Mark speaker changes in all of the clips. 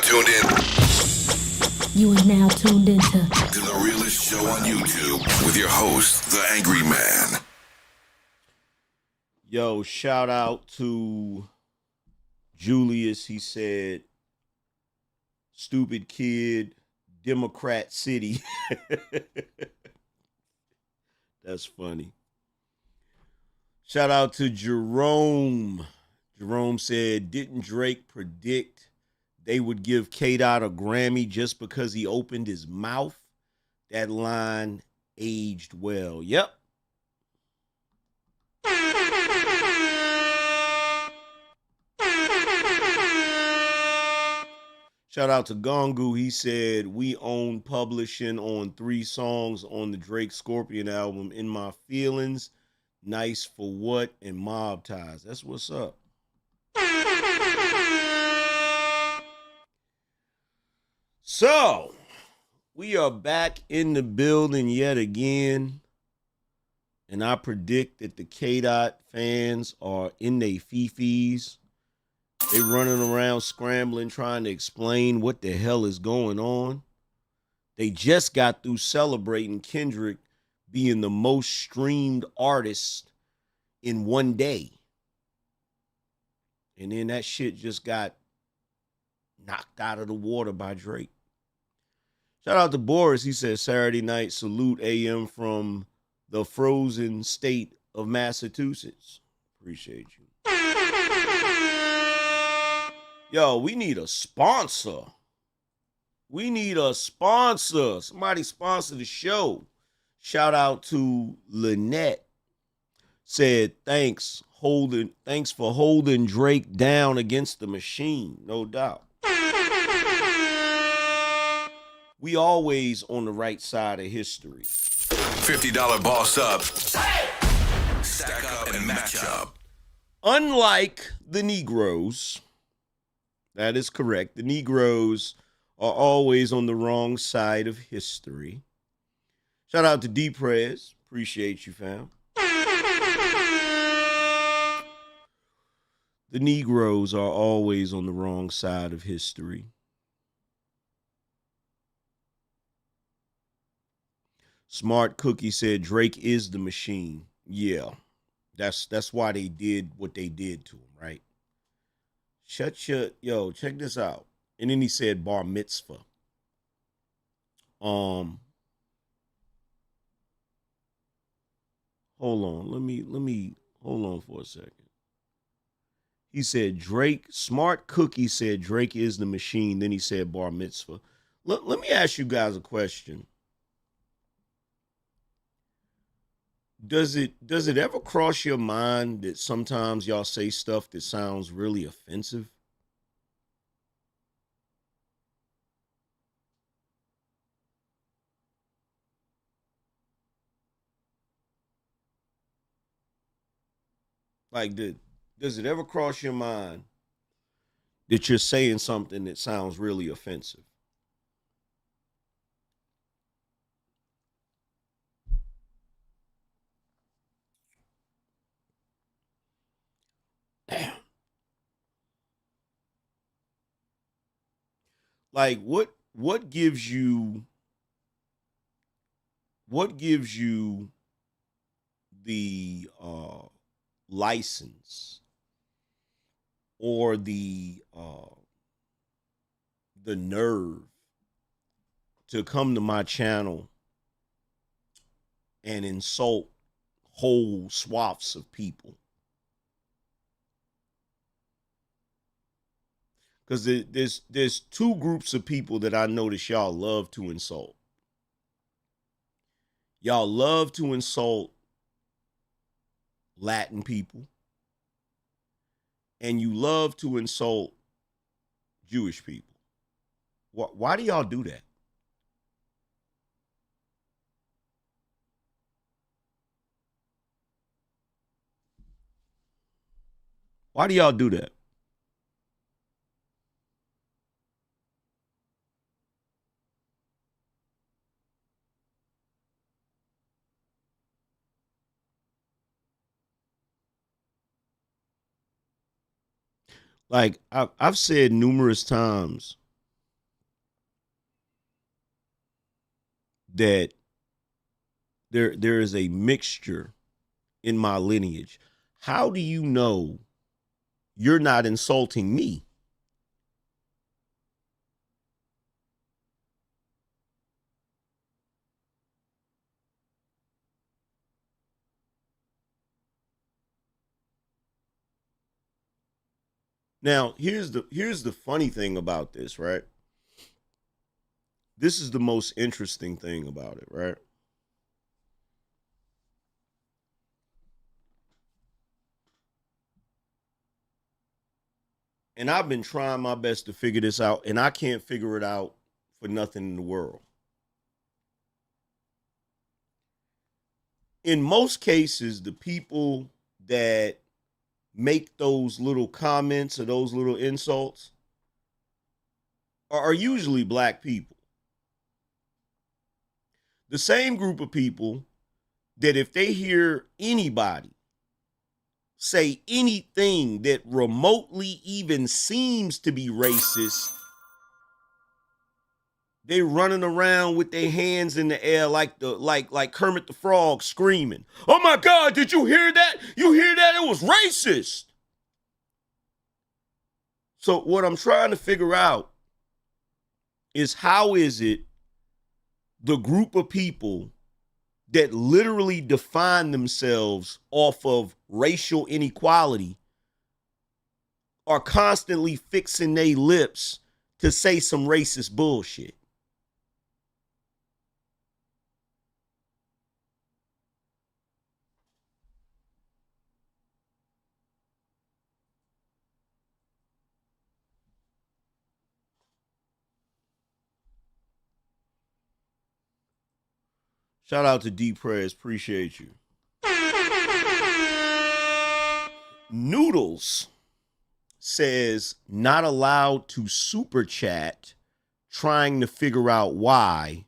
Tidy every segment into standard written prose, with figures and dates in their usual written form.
Speaker 1: tuned in.
Speaker 2: You are now tuned into
Speaker 1: the realest show on YouTube with your host, the Angryman.
Speaker 3: Yo, shout out to Julius. He said, "Stupid kid, Democrat City." That's funny. Shout out to Jerome. Jerome said, "Didn't Drake predict they would give K-Dot a Grammy just because he opened his mouth?" That line aged well. Yep. Shout out to Gongu. He said, "We own publishing on 3 songs on the Drake Scorpion album, In My Feelings, Nice for What, and Mob Ties." That's what's up. So, we are back in the building yet again. And I predict that the K-Dot fans are in their fifis. They running around scrambling, trying to explain what the hell is going on. They just got through celebrating Kendrick being the most streamed artist in one day. And then that shit just got knocked out of the water by Drake. Shout out to Boris. He said, "Saturday night salute AM from the frozen state of Massachusetts." Appreciate you. Yo, we need a sponsor. We need a sponsor. Somebody sponsor the show. Shout out to Lynette. Said, thanks for holding Drake down against the machine. No doubt. We always on the right side of history.
Speaker 1: $50 boss up. Stack up and match up.
Speaker 3: Unlike the Negroes, that is correct. The Negroes are always on the wrong side of history. Shout out to D-Prez. Appreciate you, fam. The Negroes are always on the wrong side of history. Smart Cookie said Drake is the machine. Yeah. That's why they did what they did to him, right? Yo, check this out. And then he said bar mitzvah. Hold on. Let me hold on for a second. He said Smart Cookie said Drake is the machine. Then he said bar mitzvah. Let me ask you guys a question. Does it ever cross your mind that sometimes y'all say stuff that sounds really offensive? Like, does it ever cross your mind that you're saying something that sounds really offensive? Damn. Like, what gives you the license or the nerve to come to my channel and insult whole swaths of people? Because there's 2 groups of people that I notice y'all love to insult. Y'all love to insult Latin people, and you love to insult Jewish people. Why do y'all do that? Why do y'all do that? Like I've said numerous times that there is a mixture in my lineage. How do you know you're not insulting me? Now, here's the funny thing about this, right? This is the most interesting thing about it, right? And I've been trying my best to figure this out, and I can't figure it out for nothing in the world. In most cases, the people that make those little comments or those little insults are usually black people. The same group of people that if they hear anybody say anything that remotely even seems to be racist, they running around with their hands in the air like Kermit the Frog screaming, "Oh my God, did you hear that? You hear that? It was racist." So what I'm trying to figure out is how is it the group of people that literally define themselves off of racial inequality are constantly fixing their lips to say some racist bullshit. Shout out to D Prayers, appreciate you. Noodles says not allowed to super chat, trying to figure out why.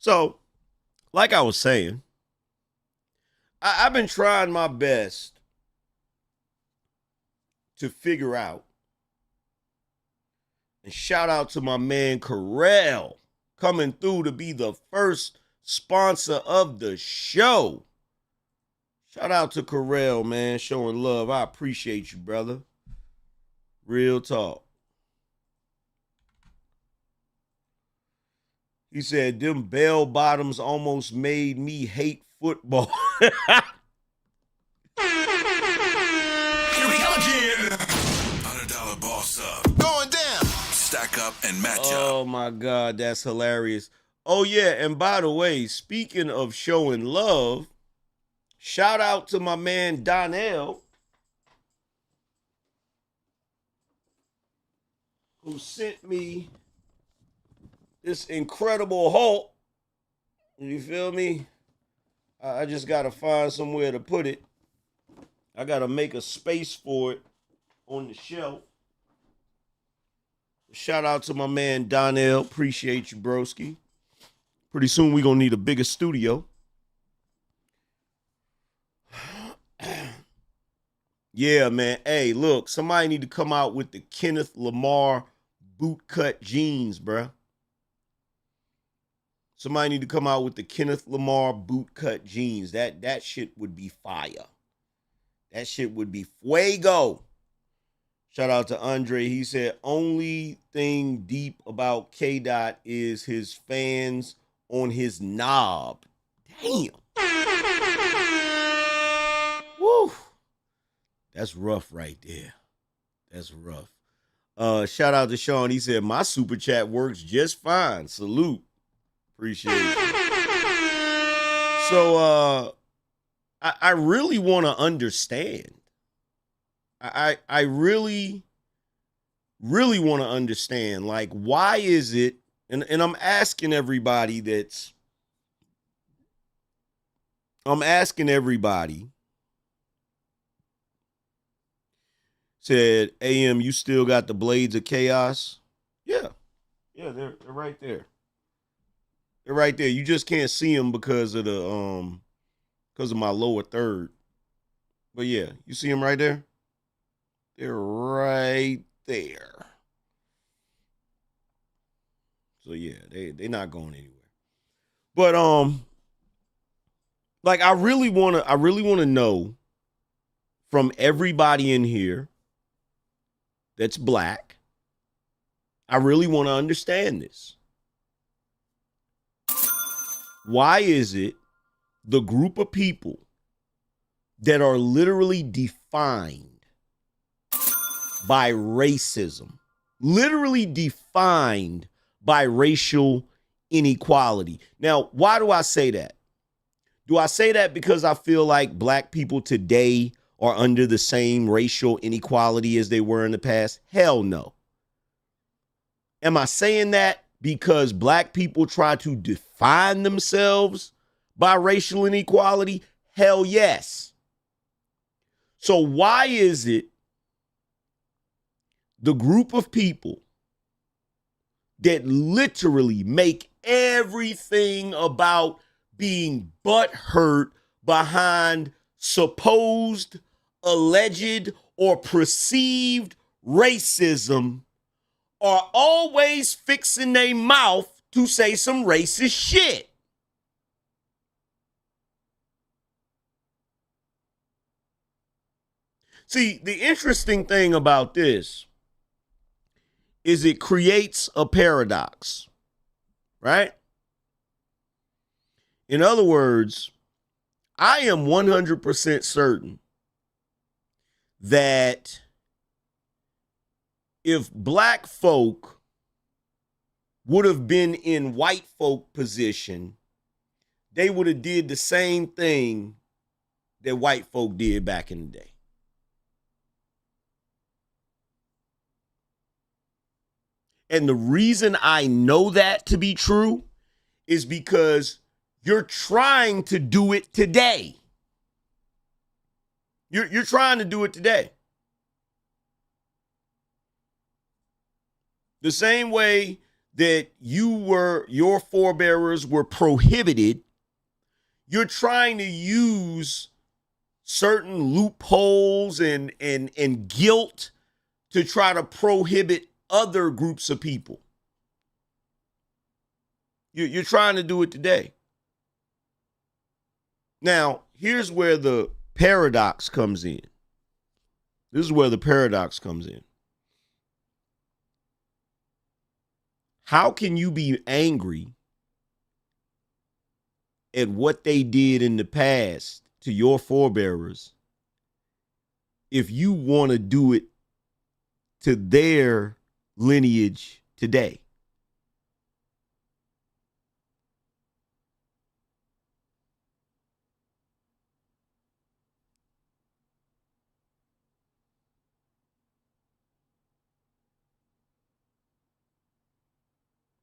Speaker 3: So, like I was saying, I've been trying my best to figure out, and shout out to my man Carell coming through to be the first sponsor of the show. Shout out to Carell, man, showing love. I appreciate you, brother. Real talk. He said, them bell bottoms almost made me hate football.
Speaker 1: Here we go again. $100 boss up. Going down. Stack up and match up.
Speaker 3: Oh my God, that's hilarious. Oh yeah, and by the way, speaking of showing love, shout out to my man Donnell, who sent me this incredible Hulk. You feel me? I just gotta find somewhere to put it. I gotta make a space for it on the shelf. Shout out to my man Donnell. Appreciate you, broski. Pretty soon we gonna need a bigger studio. Yeah, man. Hey, look, somebody need to come out with the Kenneth Lamar bootcut jeans, bruh. Somebody need to come out with the Kenneth Lamar bootcut jeans. That shit would be fire. That shit would be fuego. Shout out to Andre. He said, only thing deep about K-Dot is his fans on his knob. Damn. That's rough right there. That's rough. Shout out to Sean. He said, my super chat works just fine. Salute. Appreciate it. So I really want to understand. I really want to understand, like, why is it, and I'm asking everybody said, AM, you still got the blades of chaos? Yeah. Yeah, they're right there. They're right there. You just can't see them because of my lower third. But yeah, you see them right there? They're right there. So yeah, they're not going anywhere. But like I really wanna know from everybody in here that's black. I really want to understand this. Why is it the group of people that are literally defined by racism, literally defined by racial inequality? Now, why do I say that? Do I say that because I feel like black people today are under the same racial inequality as they were in the past? Hell no. Am I saying that because black people try to define themselves by racial inequality? Hell yes. So why is it the group of people that literally make everything about being butthurt behind supposed, alleged, or perceived racism are always fixing their mouth to say some racist shit? See, the interesting thing about this is it creates a paradox, right? In other words, I am 100% certain that if black folk would have been in white folk position, they would have did the same thing that white folk did back in the day. And the reason I know that to be true is because you're trying to do it today. You're trying to do it today. The same way that your forebearers were prohibited, you're trying to use certain loopholes and guilt to try to prohibit other groups of people. You're trying to do it today. Now, here's where the paradox comes in. This is where the paradox comes in. How can you be angry at what they did in the past to your forebearers if you want to do it to their lineage today?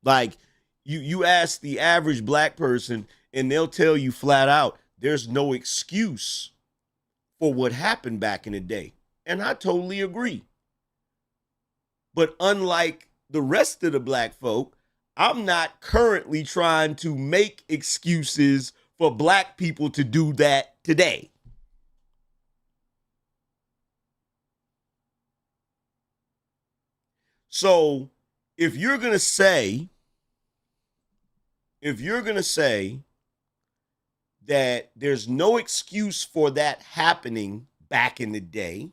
Speaker 3: Like, you ask the average black person and they'll tell you flat out, there's no excuse for what happened back in the day. And I totally agree. But unlike the rest of the black folk, I'm not currently trying to make excuses for black people to do that today. So if you're going to say that there's no excuse for that happening back in the day,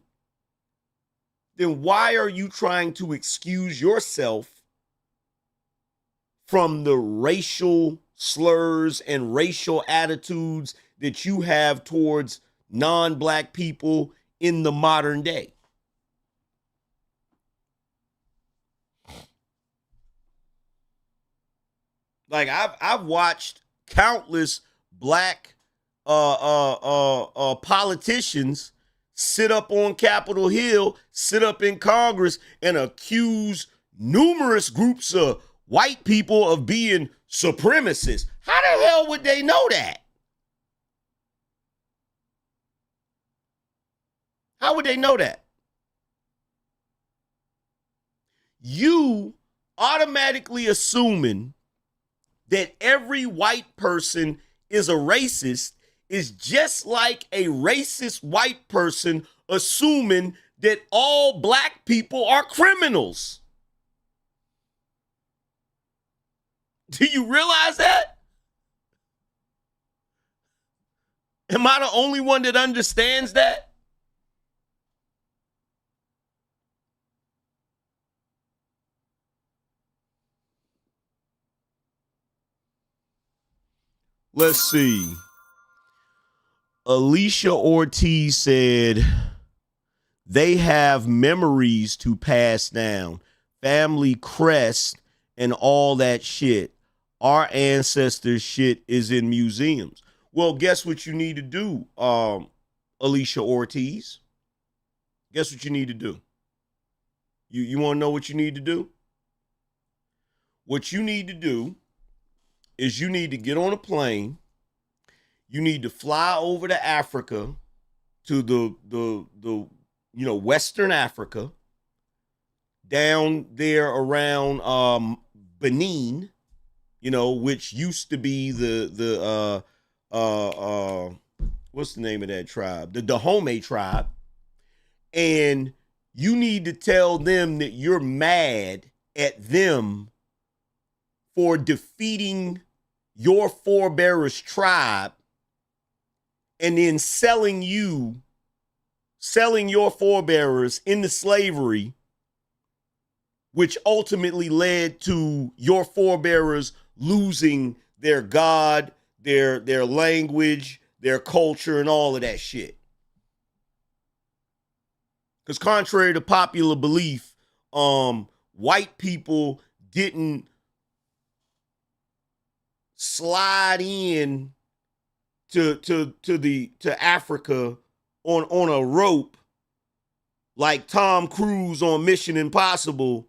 Speaker 3: then why are you trying to excuse yourself from the racial slurs and racial attitudes that you have towards non-black people in the modern day. Like I've watched countless black politicians sit up on Capitol Hill, sit up in Congress, and accuse numerous groups of white people of being supremacists. How the hell would they know that? How would they know that? You automatically assuming that every white person is a racist is just like a racist white person assuming that all black people are criminals. Do you realize that? Am I the only one that understands that? Let's see. Alicia Ortiz said they have memories to pass down, family crest, and all that shit. Our ancestors' shit is in museums. Well, guess what you need to do, Alicia Ortiz? Guess what you need to do? You want to know what you need to do? What you need to do is you need to get on a plane. You need to fly over to Africa, to the Western Africa, down there around Benin, which used to be the what's the name of that tribe? The Dahomey tribe. And you need to tell them that you're mad at them for defeating your forebearers' tribe and then selling your forebearers into slavery, which ultimately led to your forebearers losing their God, their language, their culture, and all of that shit. Because contrary to popular belief, white people didn't slide in to Africa on a rope like Tom Cruise on Mission Impossible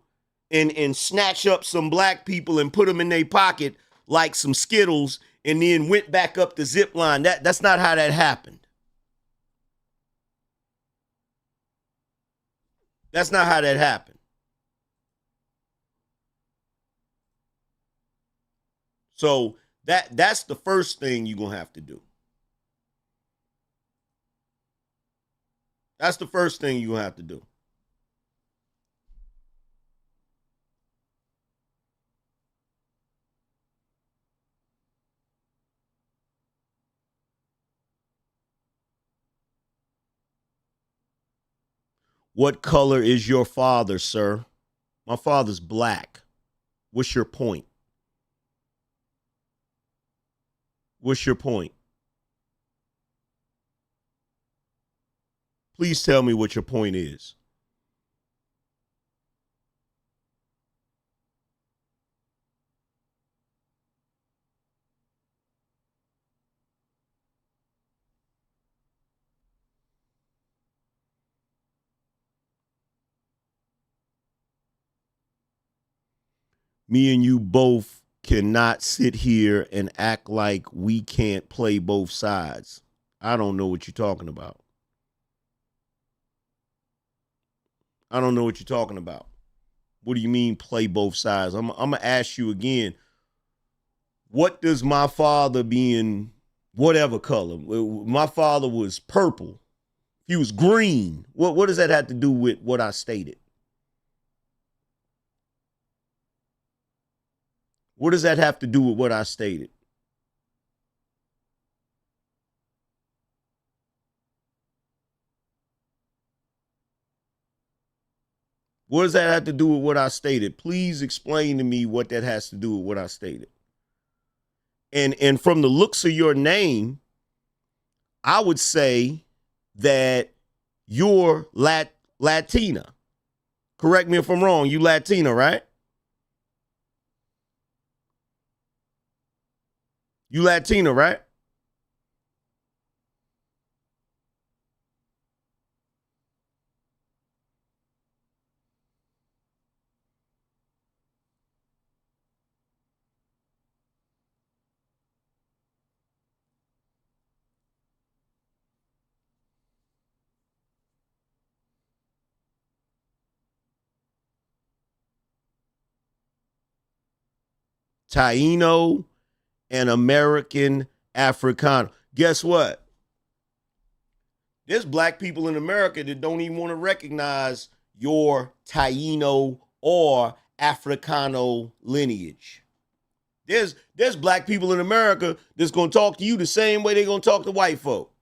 Speaker 3: and snatch up some black people and put them in their pocket like some Skittles and then went back up the zip line. That's not how that happened. That's not how that happened. So that's the first thing you're going to have to do. That's the first thing you're going to have to do. What color is your father, sir? My father's black. What's your point? What's your point? Please tell me what your point is. Me and you both cannot sit here and act like we can't play both sides. I don't know what you're talking about. I don't know what you're talking about. What do you mean play both sides? I'm going to ask you again. What does my father being whatever color? My father was purple. He was green. What does that have to do with what I stated? What does that have to do with what I stated? What does that have to do with what I stated? Please explain to me what that has to do with what I stated. And from the looks of your name, I would say that you're Latina. Correct me if I'm wrong. You Latina, right? You Latina, right? Taino and American Africano. Guess what? There's black people in America that don't even want to recognize your Taino or Africano lineage. There's black people in America that's going to talk to you the same way they're going to talk to white folk.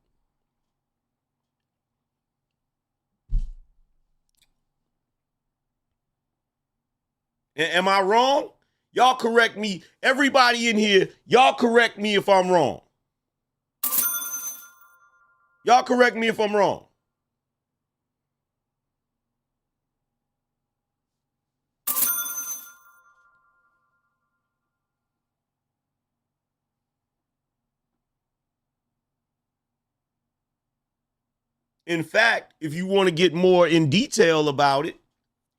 Speaker 3: Am I wrong? Y'all correct me. Everybody in here, y'all correct me if I'm wrong. Y'all correct me if I'm wrong. In fact, if you want to get more in detail about it,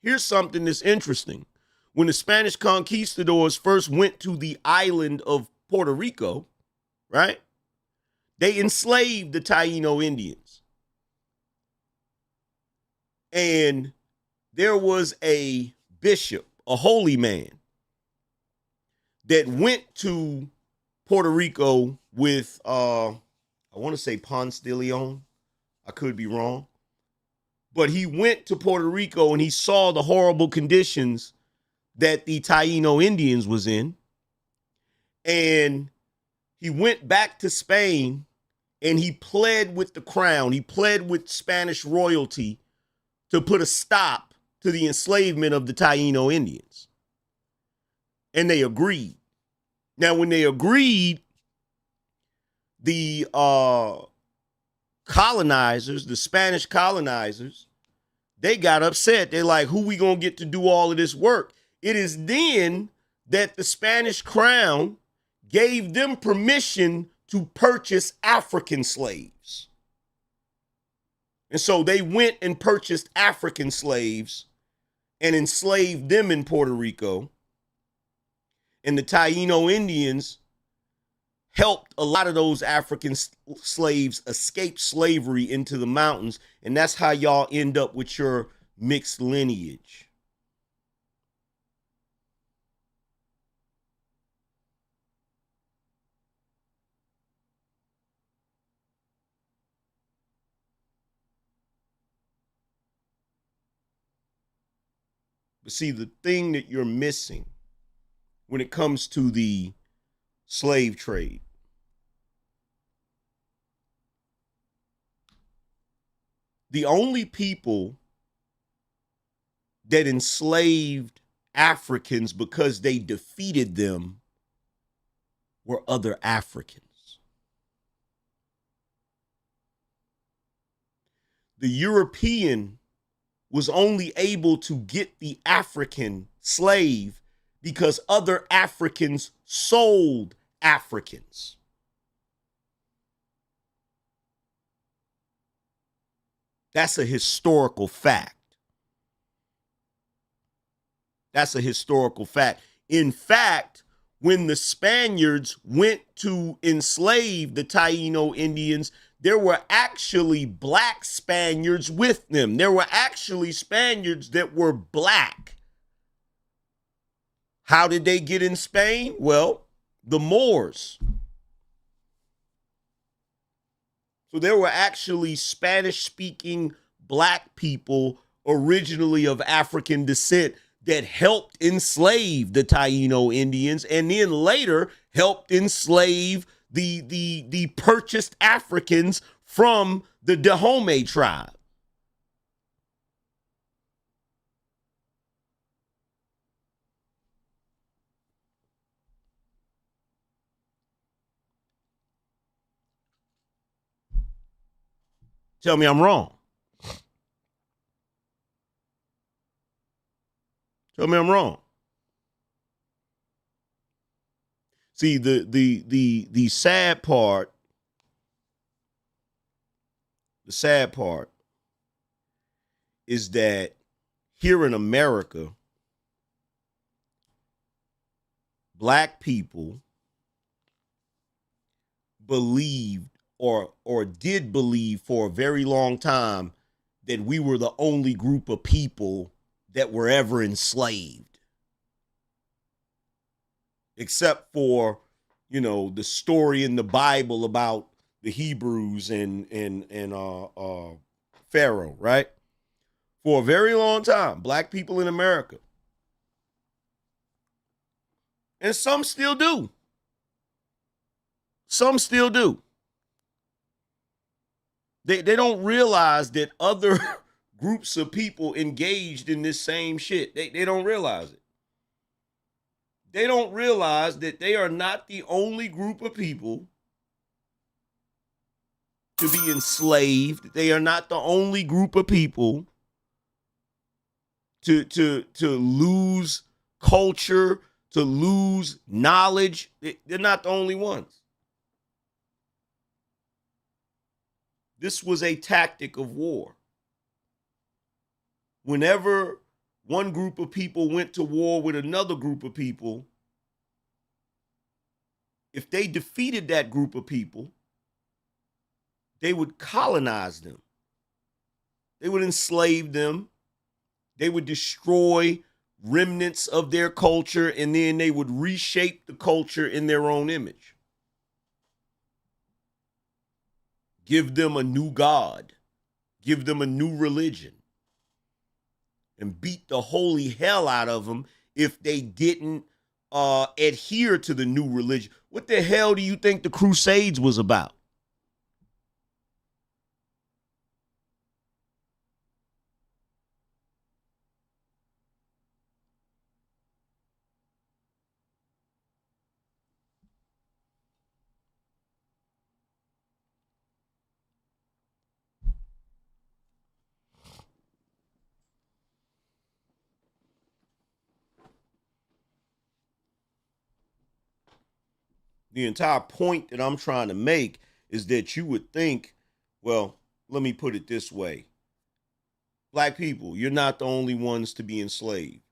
Speaker 3: here's something that's interesting. When the Spanish conquistadors first went to the island of Puerto Rico, right? They enslaved the Taino Indians. And there was a bishop, a holy man, that went to Puerto Rico with, I want to say Ponce de Leon. I could be wrong. But he went to Puerto Rico and he saw the horrible conditions that the Taino Indians was in. And he went back to Spain and he pled with the crown. He pled with Spanish royalty to put a stop to the enslavement of the Taino Indians. And they agreed. Now, when they agreed, the colonizers, the Spanish colonizers, they got upset. They're like, who we gonna get to do all of this work? It is then that the Spanish crown gave them permission to purchase African slaves. And so they went and purchased African slaves and enslaved them in Puerto Rico. And the Taino Indians helped a lot of those African slaves escape slavery into the mountains. And that's how y'all end up with your mixed lineage. But see, the thing that you're missing when it comes to the slave trade, the only people that enslaved Africans because they defeated them were other Africans. The European was only able to get the African slave because other Africans sold Africans. That's a historical fact. That's a historical fact. In fact, when the Spaniards went to enslave the Taino Indians, there were actually black Spaniards with them. There were actually Spaniards that were black. How did they get in Spain? Well, the Moors. So there were actually Spanish-speaking black people originally of African descent that helped enslave the Taino Indians and then later helped enslave the purchased Africans from the Dahomey tribe. Tell me I'm wrong. Tell me I'm wrong. See, the sad part is that here in America, black people believed or did believe for a very long time that we were the only group of people that were ever enslaved. Except for, the story in the Bible about the Hebrews and Pharaoh, right? For a very long time, black people in America. And some still do. Some still do. They don't realize that other groups of people engaged in this same shit. They don't realize it. They don't realize that they are not the only group of people to be enslaved. They are not the only group of people to lose culture, to lose knowledge. They're not the only ones. This was a tactic of war. Whenever one group of people went to war with another group of people, if they defeated that group of people, they would colonize them. They would enslave them. They would destroy remnants of their culture, and then they would reshape the culture in their own image. Give them a new God. Give them a new religion. And beat the holy hell out of them if they didn't adhere to the new religion. What the hell do you think the Crusades was about? The entire point that I'm trying to make is that you would think, well, let me put it this way. Black people, you're not the only ones to be enslaved.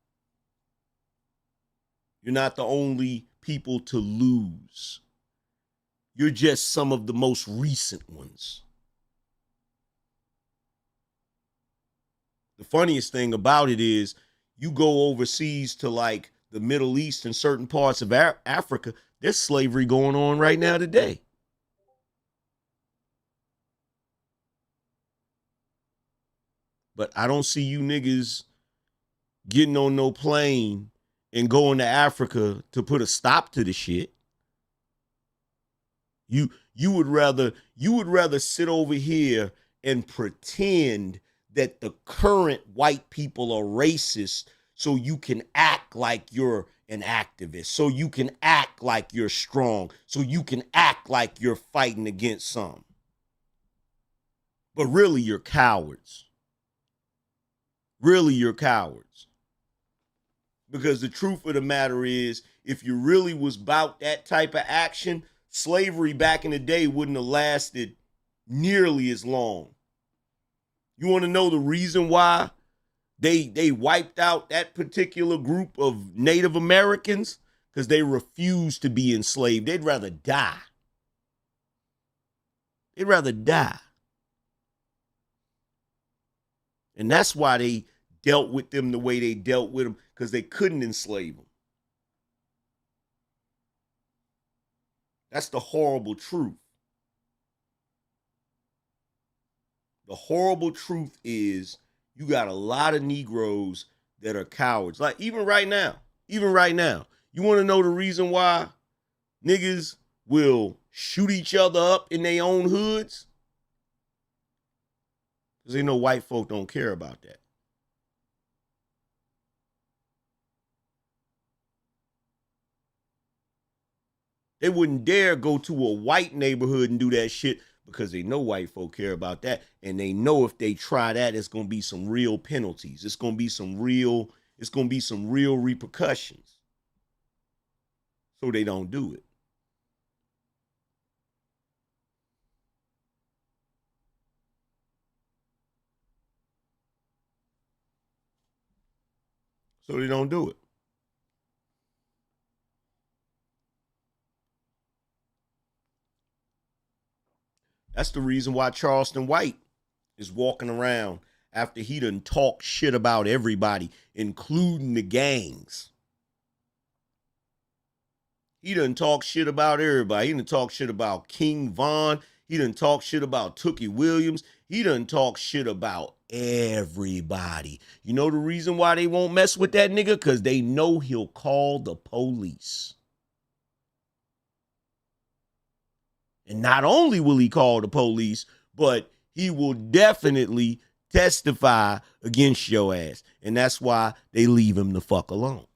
Speaker 3: You're not the only people to lose. You're just some of the most recent ones. The funniest thing about it is you go overseas to like the Middle East and certain parts of Africa, there's slavery going on right now today. But I don't see you niggas getting on no plane and going to Africa to put a stop to the shit. You would rather sit over here and pretend that the current white people are racist so you can act like you're an activist, so you can act like you're strong, so you can act like you're fighting against some. But really, you're cowards. Really, you're cowards. Because the truth of the matter is, if you really was about that type of action, slavery back in the day wouldn't have lasted nearly as long. You want to know the reason why they wiped out that particular group of Native Americans? Because they refused to be enslaved. They'd rather die. They'd rather die. And that's why they dealt with them the way they dealt with them, because they couldn't enslave them. That's the horrible truth. The horrible truth is you got a lot of Negroes that are cowards. Like even right now, you want to know the reason why niggas will shoot each other up in their own hoods? Because they know white folk don't care about that. They wouldn't dare go to a white neighborhood and do that shit because they know white folk care about that. And they know if they try that, it's going to be some real penalties. It's going to be some real it's going to be some real repercussions. So they don't do it. So they don't do it. That's the reason why Charleston White is walking around after he done talked shit about everybody, including the gangs. He done talk shit about everybody. He done talk shit about King Von. He done talk shit about Tookie Williams. He done talk shit about everybody. You know the reason why they won't mess with that nigga? Because they know he'll call the police. And not only will he call the police, but he will definitely testify against your ass. And that's why they leave him the fuck alone.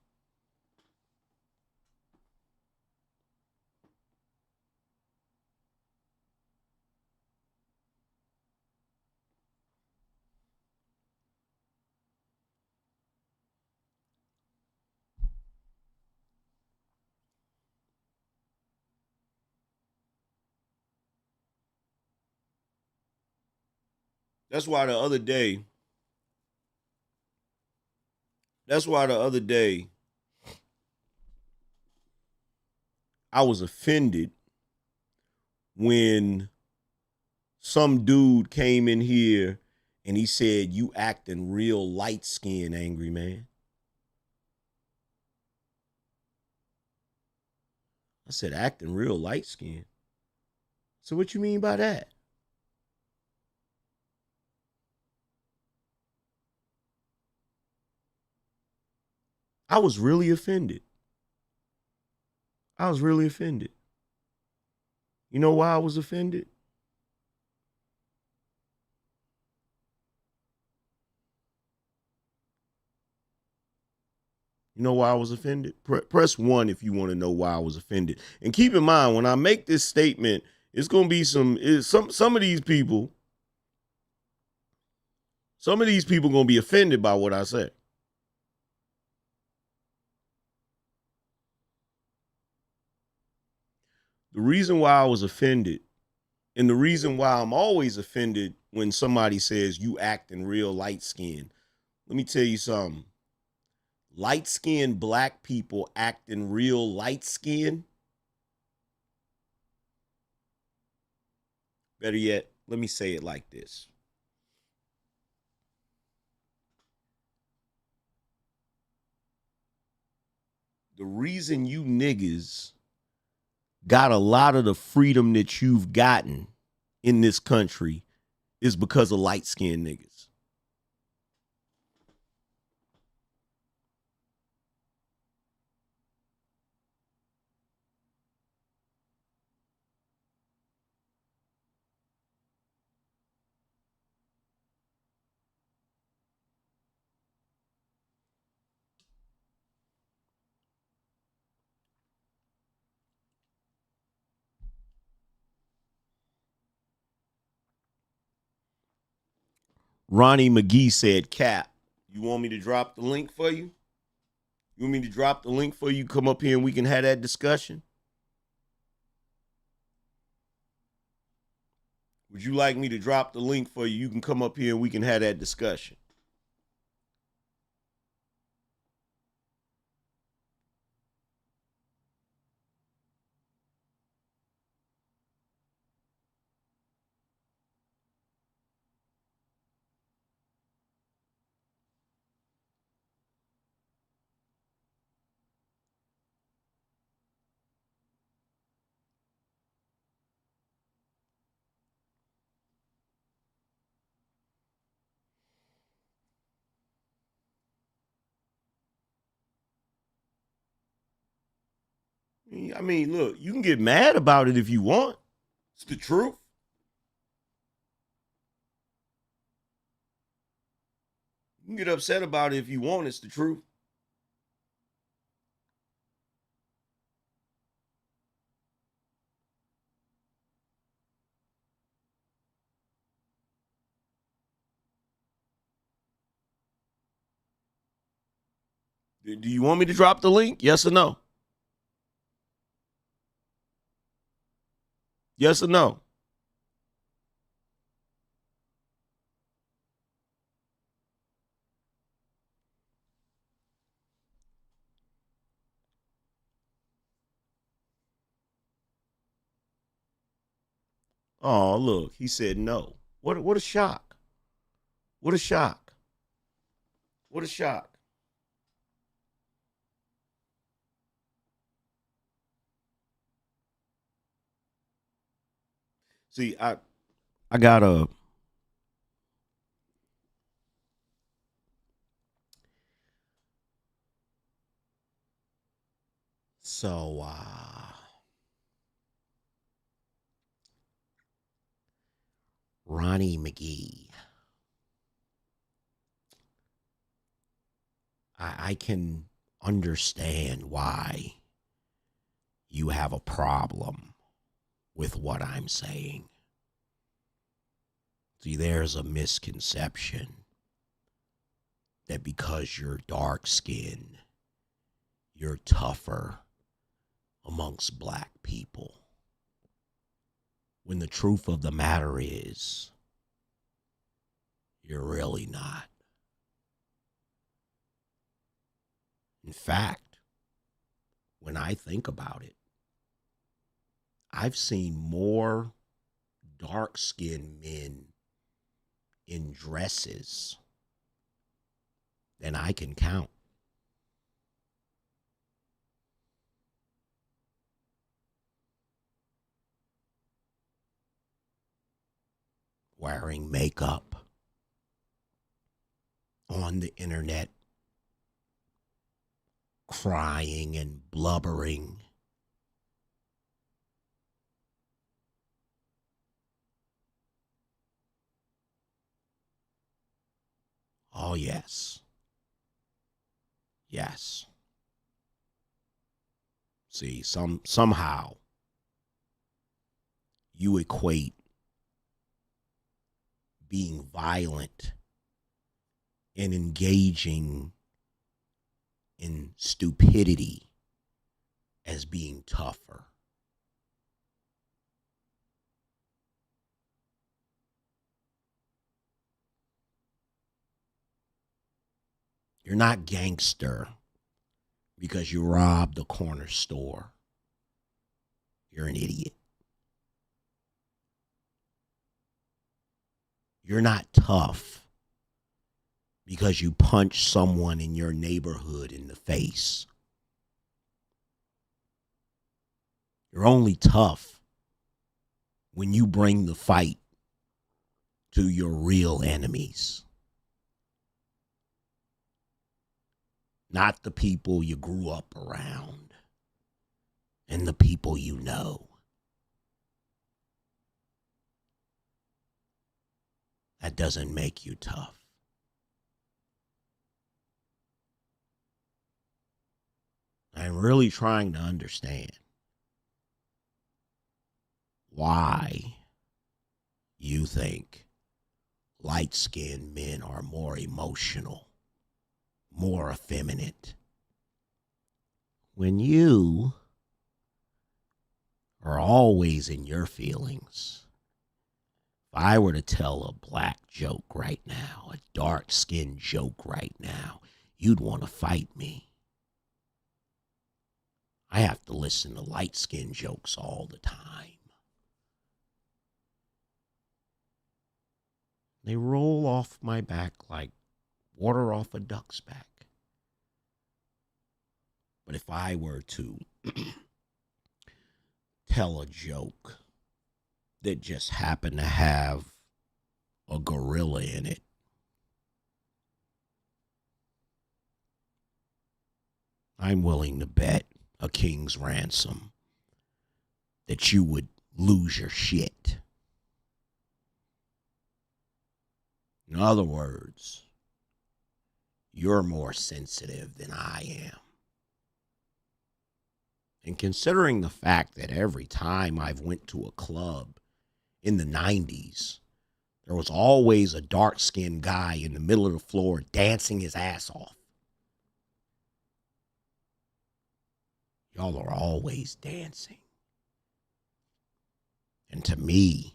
Speaker 3: That's why the other day, I was offended when some dude came in here and he said, "You acting real light-skinned, angry man." I said, "Acting real light-skinned?" So what you mean by that? I was really offended. I was really offended. You know why I was offended? You know why I was offended? Press 1 if you want to know why I was offended. And keep in mind, when I make this statement, it's going to be some of these people going to be offended by what I say. The reason why I was offended, and the reason why I'm always offended when somebody says you acting real light-skinned, let me tell you something. Light-skinned black people acting real light-skinned. Better yet, let me say it like this. The reason you niggas got a lot of the freedom that you've gotten in this country is because of light-skinned niggas. Ronnie McGee said, "Cap, you want me to drop the link for you? You want me to drop the link for you? Come up here and we can have that discussion." Would you like me to drop the link for you? You can come up here and we can have that discussion. I mean, look, you can get mad about it if you want. It's the truth. You can get upset about it if you want. It's the truth. Do you want me to drop the link? Yes or no? Yes or no? Oh, look, he said no. What a shock. What a shock. What a shock. See, I got a so Ronnie McGee. I can understand why you have a problem with what I'm saying. See, there's a misconception that because you're dark skinned, you're tougher amongst black people. When the truth of the matter is, you're really not. In fact, when I think about it, I've seen more dark-skinned men in dresses than I can count. Wearing makeup on the internet, crying and blubbering. Oh, yes. Yes. See, somehow you equate being violent and engaging in stupidity as being tougher. You're not gangster because you robbed the corner store. You're an idiot. You're not tough because you punch someone in your neighborhood in the face. You're only tough when you bring the fight to your real enemies. Not the people you grew up around and the people you know. That doesn't make you tough. I'm really trying to understand why you think light-skinned men are more emotional, more effeminate, when you are always in your feelings. If I were to tell a black joke right now, a dark-skinned joke right now, you'd want to fight me. I have to listen to light-skinned jokes all the time. They roll off my back like water off a duck's back. But if I were to tell a joke that just happened to have a gorilla in it, I'm willing to bet a king's ransom that you would lose your shit. In other words, you're more sensitive than I am. And considering the fact that every time I've went to a club in the 90s, there was always a dark-skinned guy in the middle of the floor dancing his ass off. Y'all are always dancing. And to me,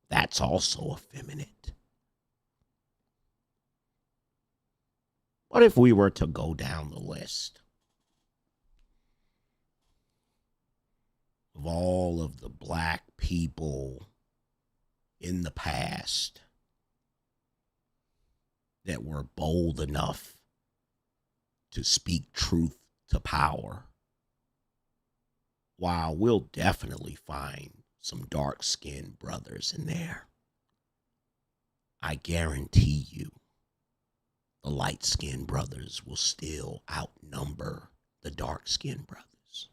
Speaker 3: that's also effeminate. What if we were to go down the list of all of the black people in the past that were bold enough to speak truth to power? While we'll definitely find some dark-skinned brothers in there, I guarantee you the light-skinned brothers will still outnumber the dark-skinned brothers.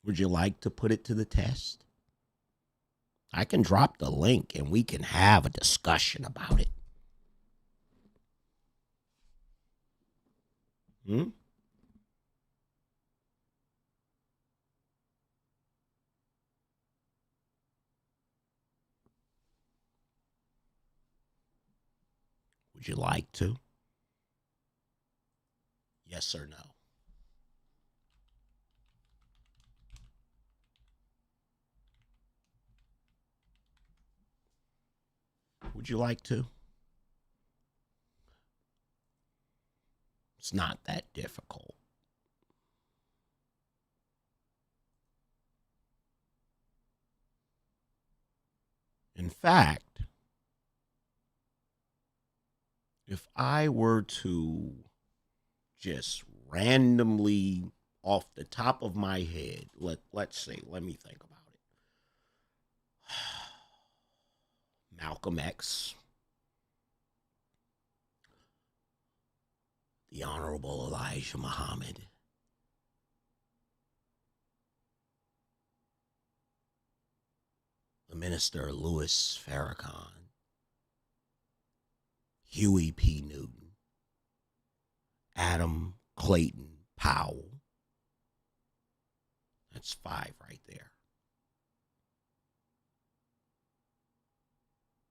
Speaker 3: Would you like to put it to the test? I can drop the link and we can have a discussion about it. Would you like to? Yes or no? Would you like to? It's not that difficult. In fact, if I were to just randomly off the top of my head, let's say, let me think about it. Malcolm X, the Honorable Elijah Muhammad, the Minister Louis Farrakhan, Huey P. Newton, Adam Clayton Powell. That's 5 right there.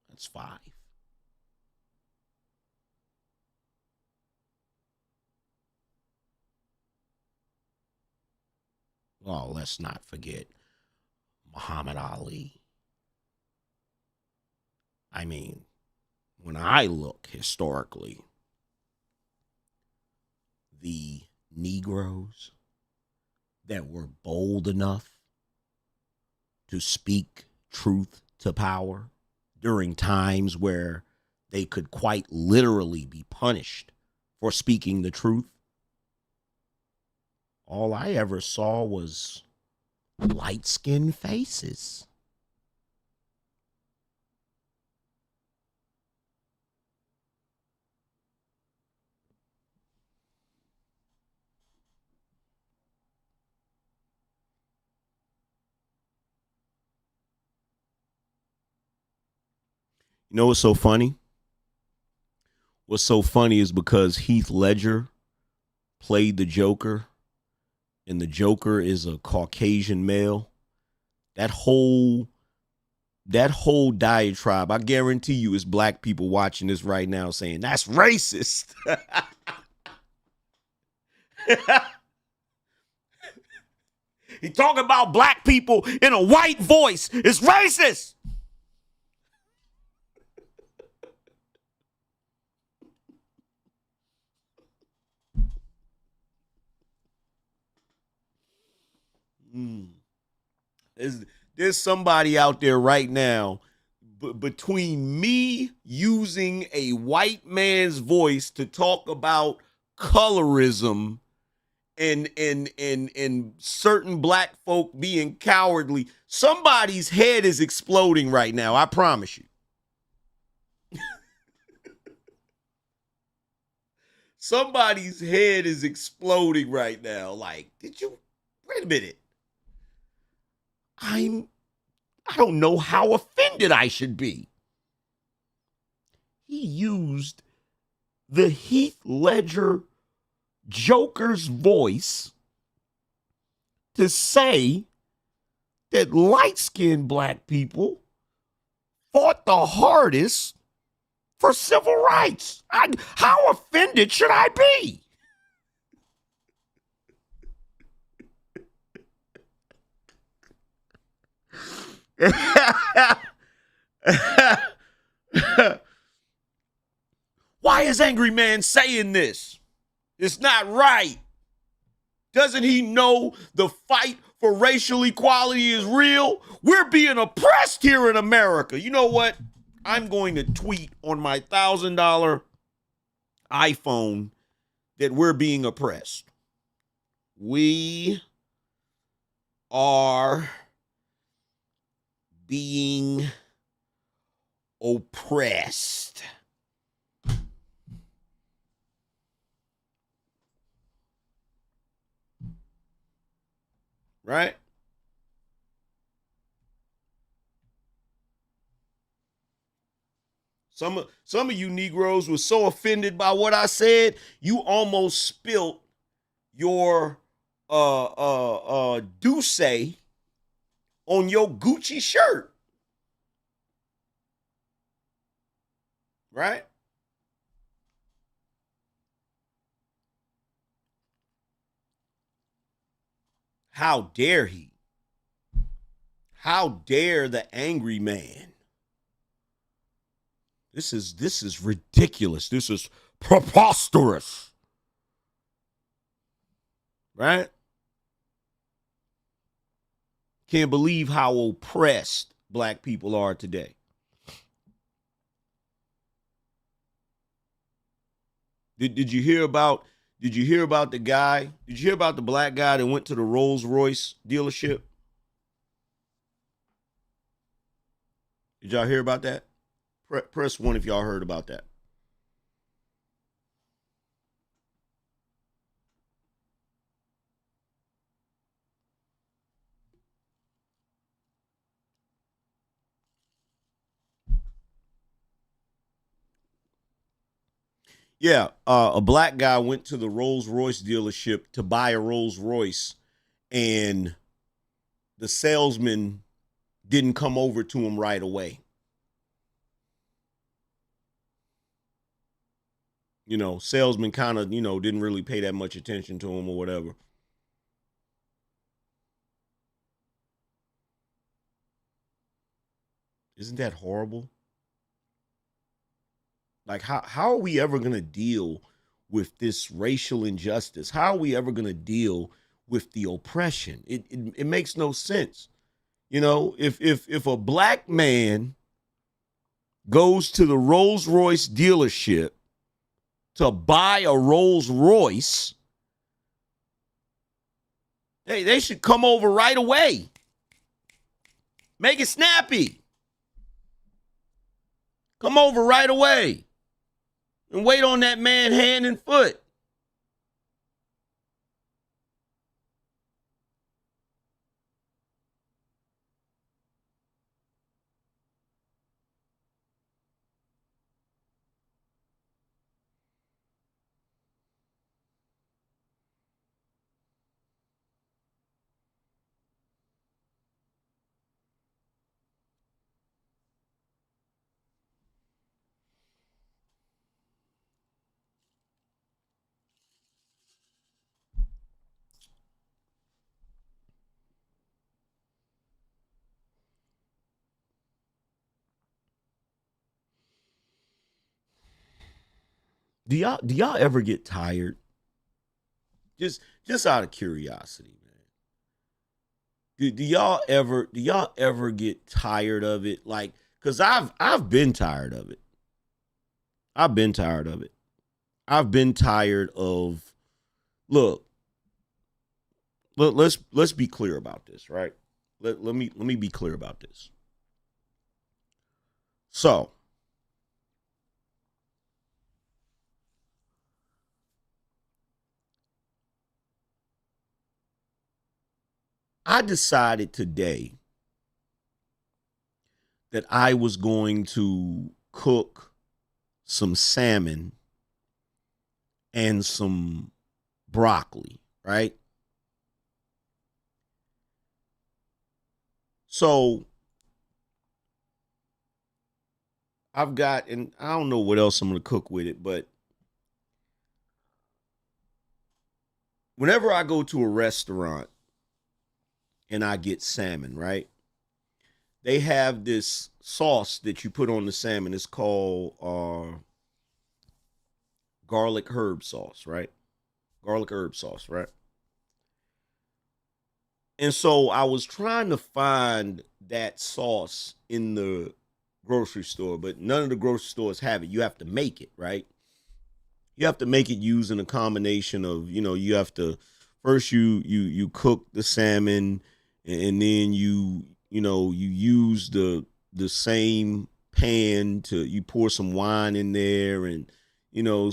Speaker 3: That's 5. Well, let's not forget Muhammad Ali. I mean, when I look historically, the Negroes that were bold enough to speak truth to power during times where they could quite literally be punished for speaking the truth, all I ever saw was light-skinned faces. You know what's so funny? What's so funny is because Heath Ledger played the Joker, and the Joker is a Caucasian male. That whole diatribe, I guarantee you, is black people watching this right now saying that's racist. He talking about black people in a white voice. It's racist. There's somebody out there right now between me using a white man's voice to talk about colorism and certain black folk being cowardly. Somebody's head is exploding right now, I promise you. Somebody's head is exploding right now. Like, wait a minute. I don't know how offended I should be. He used the Heath Ledger Joker's voice to say that light-skinned black people fought the hardest for civil rights. How offended should I be? Why is Angryman saying this? It's not right. Doesn't he know the fight for racial equality is real? We're being oppressed here in America. You know what? I'm going to tweet on my $1,000 iPhone that we're being oppressed. We are being oppressed. Right? Some of you Negroes were so offended by what I said, you almost spilt your Douce on your Gucci shirt. Right? How dare he? How dare the angry man? This is ridiculous. This is preposterous. Right? Can't believe how oppressed black people are today. Did you hear about the guy? Did you hear about the black guy that went to the Rolls Royce dealership? Did y'all hear about that? Press 1 if y'all heard about that. Yeah, a black guy went to the Rolls Royce dealership to buy a Rolls Royce, and the salesman didn't come over to him right away. You know, salesman kind of, didn't really pay that much attention to him or whatever. Isn't that horrible? Like, how are we ever going to deal with this racial injustice? How are we ever going to deal with the oppression? It makes no sense. You know, if a black man goes to the Rolls Royce dealership to buy a Rolls Royce, they should come over right away. Make it snappy. Come over right away and wait on that man hand and foot. Do y'all ever get tired? Just out of curiosity, man. Do y'all ever get tired of it? Like, cause I've been tired of it. I've been tired of it. I've been tired of look. Let's be clear about this, right? Let me be clear about this. So, I decided today that I was going to cook some salmon and some broccoli, right? So I've got, and I don't know what else I'm gonna cook with it, but whenever I go to a restaurant and I get salmon, right? They have this sauce that you put on the salmon. It's called garlic herb sauce, right? Garlic herb sauce, right? And so I was trying to find that sauce in the grocery store, but none of the grocery stores have it. You have to make it, right? You have to make it using a combination of, you have to first you cook the salmon, and then you use the same pan to you pour some wine in there, and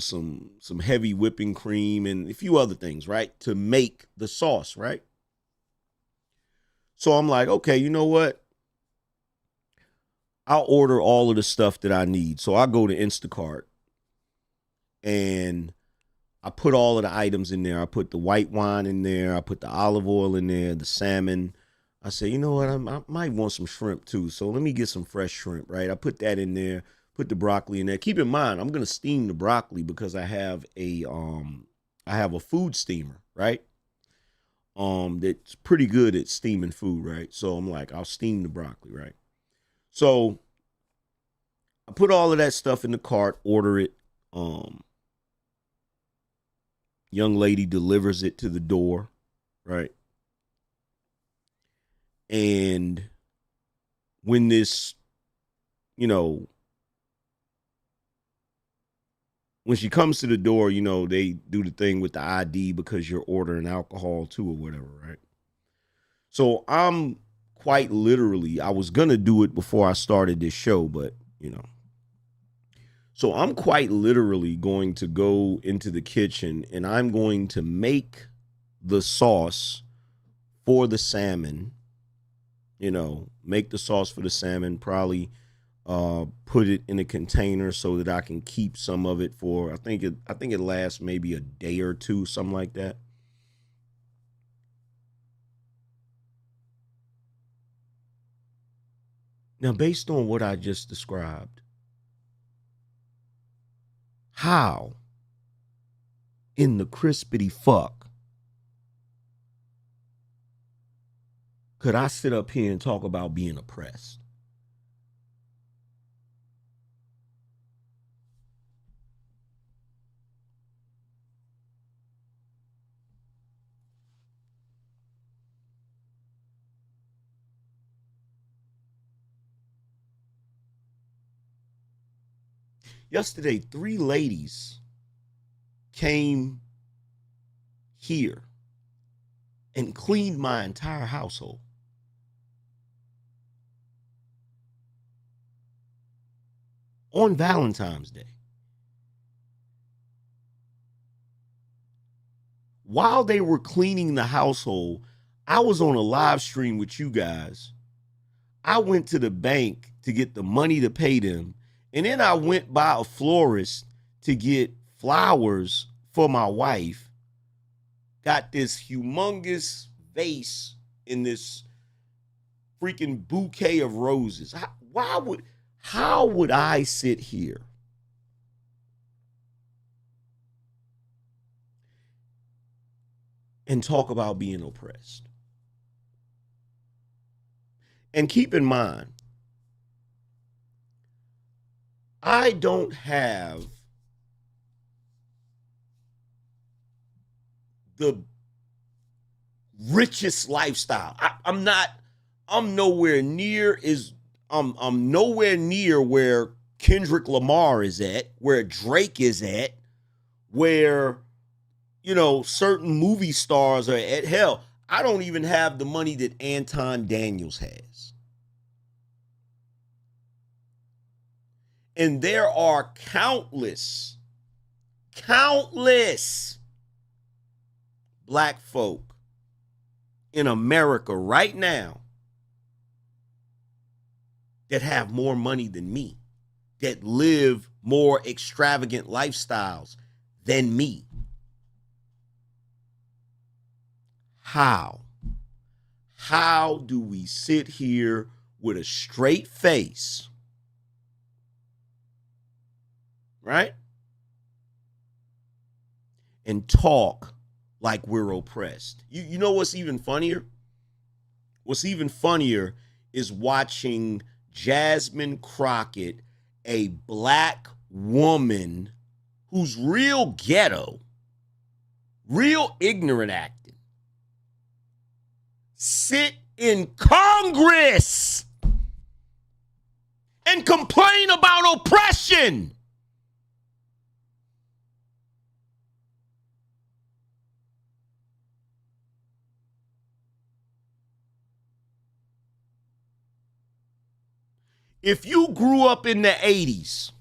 Speaker 3: some heavy whipping cream and a few other things, right? To make the sauce, right? So I'm like, okay, you know what? I'll order all of the stuff that I need. So I go to Instacart and I put all of the items in there. I put the white wine in there. I put the olive oil in there, the salmon. I say, you know what? I might want some shrimp too. So let me get some fresh shrimp, right? I put that in there, put the broccoli in there. Keep in mind, I'm going to steam the broccoli because I have a food steamer, right? That's pretty good at steaming food, right? So I'm like, I'll steam the broccoli, right? So I put all of that stuff in the cart, order it. Young lady delivers it to the door, right? And when this, when she comes to the door, they do the thing with the ID because you're ordering alcohol too or whatever, right? So I'm quite literally, I was going to do it before I started this show, but, so I'm quite literally going to go into the kitchen and I'm going to make the sauce for the salmon, make the sauce for the salmon, probably put it in a container so that I can keep some of it for, I think it lasts maybe a day or two, something like that. Now, based on what I just described, how in the crispity fuck could I sit up here and talk about being oppressed? Yesterday, 3 ladies came here and cleaned my entire household. On Valentine's Day. While they were cleaning the household, I was on a live stream with you guys. I went to the bank to get the money to pay them. And then I went by a florist to get flowers for my wife. Got this humongous vase in this freaking bouquet of roses. How would I sit here and talk about being oppressed? And keep in mind, I don't have the richest lifestyle. I'm nowhere near I'm nowhere near where Kendrick Lamar is at, where Drake is at, where certain movie stars are at. Hell, I don't even have the money that Anton Daniels has. And there are countless black folk in America right now that have more money than me, that live more extravagant lifestyles than me. How? How do we sit here with a straight face right? And talk like we're oppressed. You know what's even funnier? What's even funnier is watching Jasmine Crockett, a black woman who's real ghetto, real ignorant acting, sit in Congress and complain about oppression. If you grew up in the 80s,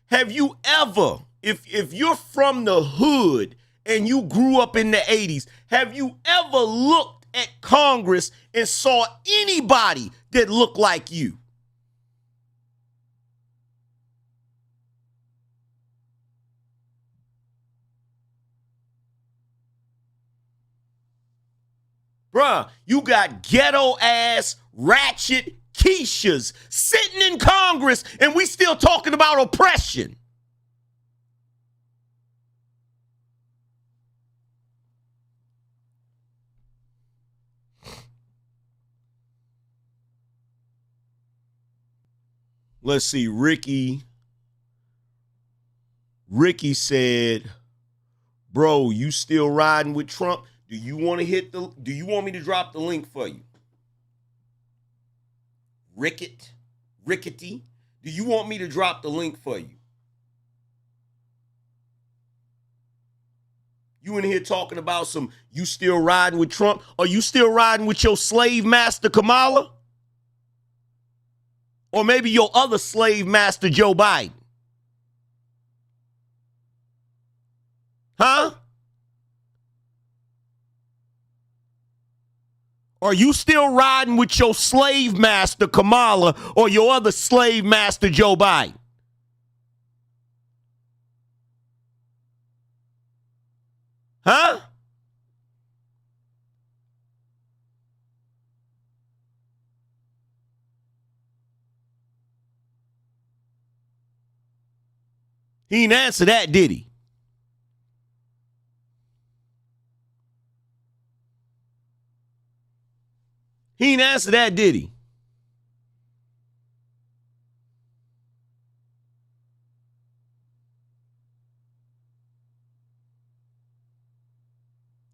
Speaker 3: have you ever, if you're from the hood and you grew up in the 80s, have you ever looked at Congress and saw anybody that looked like you? Bruh, you got ghetto ass, ratchet Keishas sitting in Congress and we still talking about oppression. Let's see, Ricky said, bro, you still riding with Trump? Do you want me to drop the link for you? Rickety, do you want me to drop the link for you? You in here talking about some, you still riding with Trump? Are you still riding with your slave master Kamala? Or maybe your other slave master Joe Biden? Huh? Are you still riding with your slave master Kamala or your other slave master Joe Biden? Huh? He didn't answer that, did he? He didn't answer that, did he?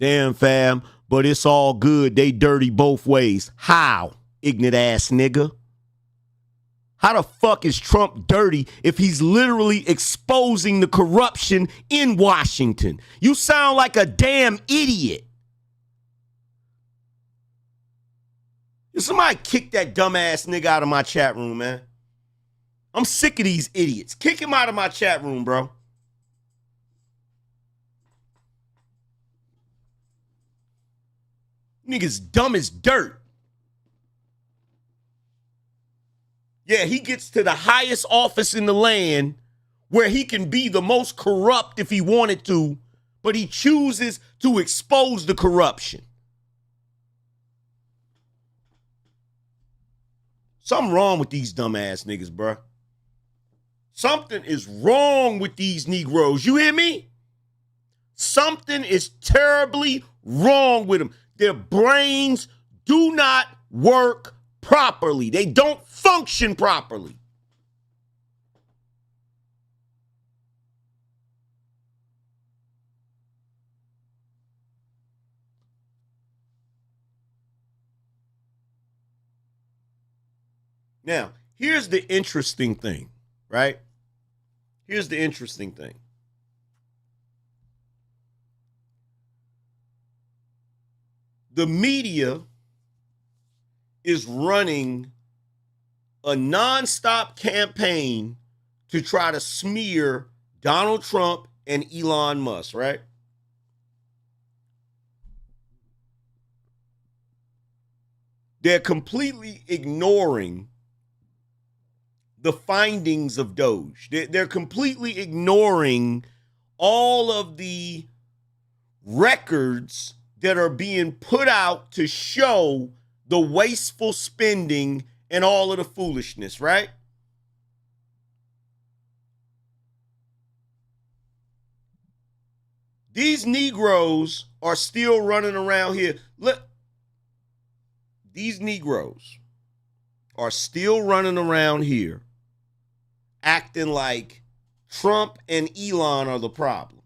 Speaker 3: Damn, fam, but it's all good. They dirty both ways. How, ignorant ass nigga? How the fuck is Trump dirty if he's literally exposing the corruption in Washington? You sound like a damn idiot. Somebody kick that dumbass nigga out of my chat room, man. I'm sick of these idiots. Kick him out of my chat room, bro. Nigga's dumb as dirt. Yeah, he gets to the highest office in the land where he can be the most corrupt if he wanted to, but he chooses to expose the corruption. Something wrong with these dumbass niggas, bro. Something is wrong with these Negroes. You hear me? Something is terribly wrong with them. Their brains do not work properly. They don't function properly. Now, here's the interesting thing, right? Here's the interesting thing. The media is running a nonstop campaign to try to smear Donald Trump and Elon Musk, right? They're completely ignoring the findings of Doge. They're completely ignoring all of the records that are being put out to show the wasteful spending and all of the foolishness, right? These Negroes are still running around here. Look, these Negroes are still running around here acting like Trump and Elon are the problem.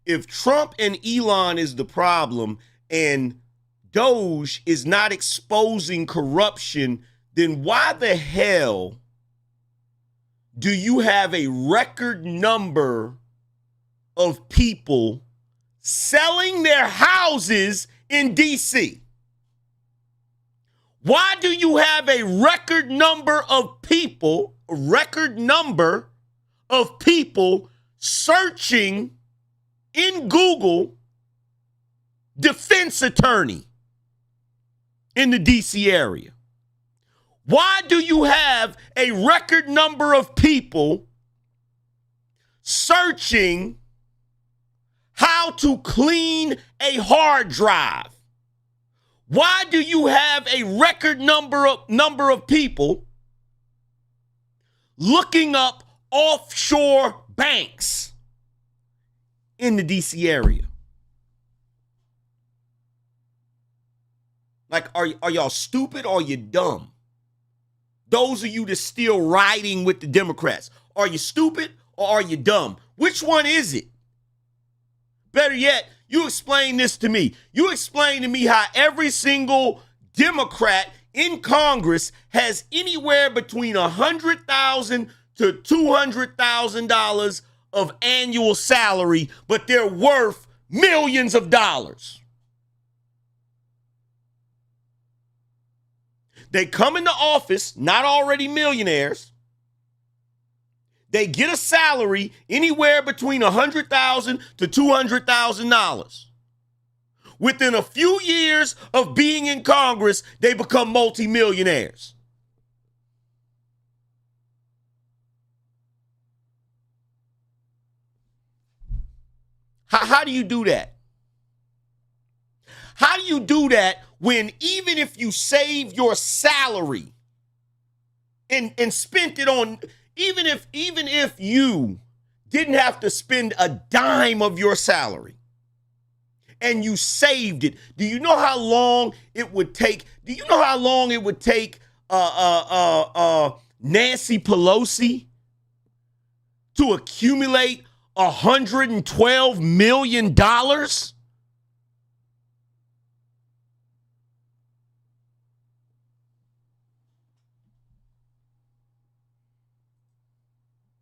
Speaker 3: If Trump and Elon is the problem and Doge is not exposing corruption, then why the hell do you have a record number of people selling their houses in D.C.? Why do you have a record number of people searching in Google defense attorney in the D.C. area? Why do you have a record number of people searching how to clean a hard drive? Why do you have a record number of people looking up offshore banks in the D.C. area? Like, are y'all stupid or are you dumb? Those of you that's still riding with the Democrats, are you stupid or are you dumb? Which one is it? Better yet, you explain this to me. You explain to me how every single Democrat in Congress has anywhere between $100,000 to $200,000 of annual salary, but they're worth millions of dollars. They come into office, not already millionaires. They get a salary anywhere between $100,000 to $200,000. Within a few years of being in Congress, they become multimillionaires. How do you do that? How do you do that when even if you save your salary and spent it on, even if you didn't have to spend a dime of your salary and you saved it, do you know how long it would take? Do you know how long it would take Nancy Pelosi to accumulate $112 million?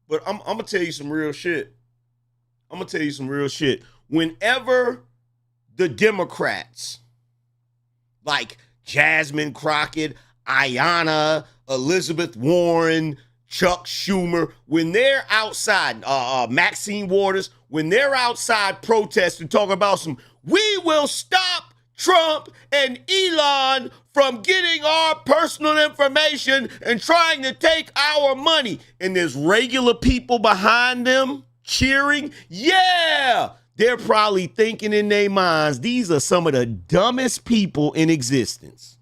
Speaker 3: But I'm going to tell you some real shit. Whenever the Democrats, like Jasmine Crockett, Ayanna, Elizabeth Warren, Chuck Schumer, when they're outside, Maxine Waters, when they're outside protesting, talking about we will stop Trump and Elon from getting our personal information and trying to take our money, and there's regular people behind them cheering, yeah, they're probably thinking in their minds, these are some of the dumbest people in existence.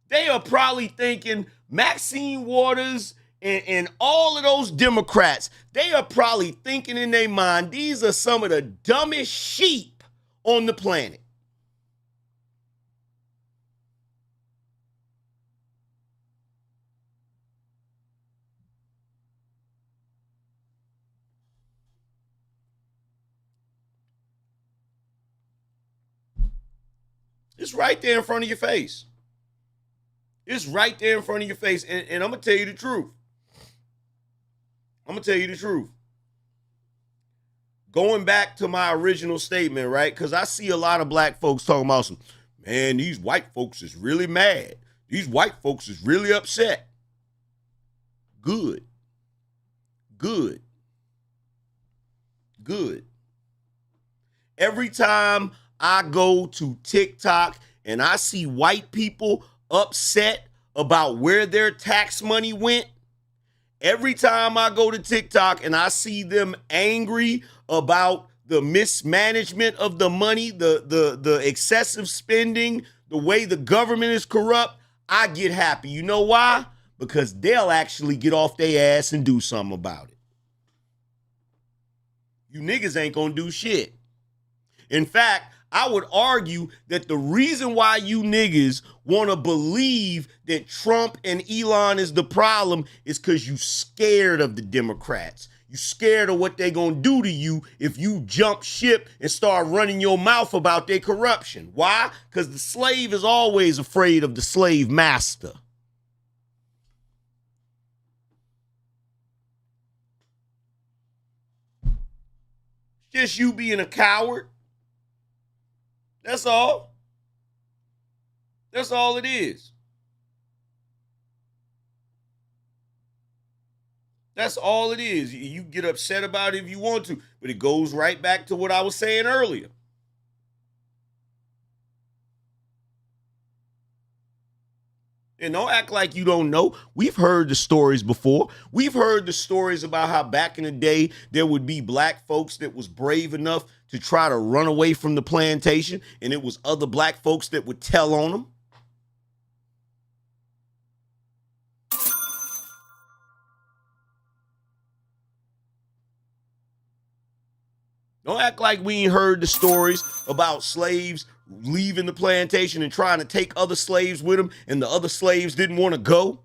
Speaker 3: They are probably thinking Maxine Waters and all of those Democrats, they are probably thinking in their mind, these are some of the dumbest sheep on the planet. It's right there in front of your face. It's right there in front of your face. And I'm going to tell you the truth. Going back to my original statement, right? Because I see a lot of black folks talking about man, these white folks is really mad. These white folks is really upset. Good. Every time I go to TikTok and I see white people upset about where their tax money went, every time I go to TikTok and I see them angry about the mismanagement of the money, the excessive spending, the way the government is corrupt, I get happy. You know why? because they'll actually get off their ass and do something about it. You niggas ain't gonna do shit. In fact, I would argue that the reason why you niggas want to believe that Trump and Elon is the problem is because you scared of the Democrats. You scared of what they gonna do to you if you jump ship and start running your mouth about their corruption. Why? Because the slave is always afraid of the slave master. Just you being a coward. That's all. That's all it is. That's all it is. You get upset about it if you want to, but it goes right back to what I was saying earlier. And don't act like you don't know. We've heard the stories before. We've heard the stories about how back in the day there would be black folks that was brave enough to try to run away from the plantation, and it was other black folks that would tell on them. Don't act like we ain't heard the stories about slaves leaving the plantation and trying to take other slaves with them, and the other slaves didn't want to go.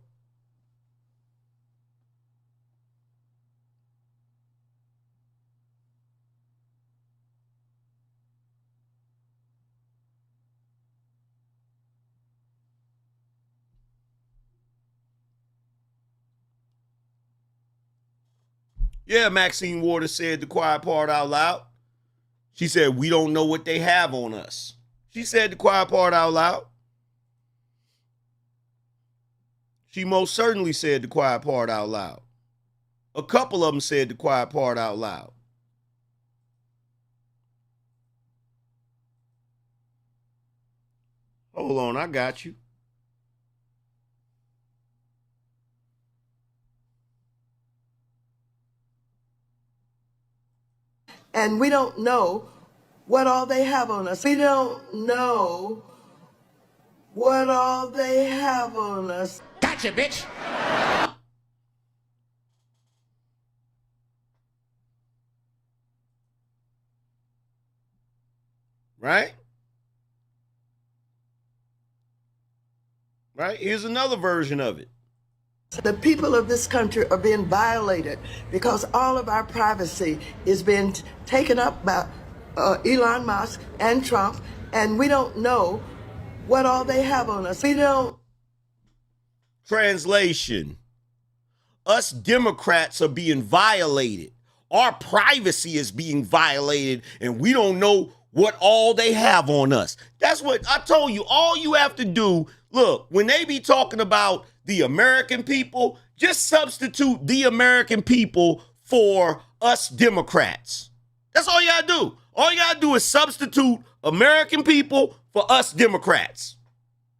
Speaker 3: Yeah, Maxine Waters said the quiet part out loud. She said, we don't know what they have on us. She said the quiet part out loud. She most certainly said the quiet part out loud. A couple of them said the quiet part out loud. Hold on, I got you.
Speaker 4: And we don't know what all they have on us. We don't know what all they have on us.
Speaker 1: Gotcha, bitch.
Speaker 3: Right? Right? Here's another version of it.
Speaker 4: The people of this country are being violated because all of our privacy is being taken up by Elon Musk and Trump, and we don't know what all they have on us. We don't.
Speaker 3: Translation. Us Democrats are being violated. Our privacy is being violated, and we don't know what all they have on us. That's what I told you. All you have to do, look, when they be talking about the American people, just substitute the American people for us Democrats. That's all you gotta do. All you gotta do is substitute American people for us Democrats.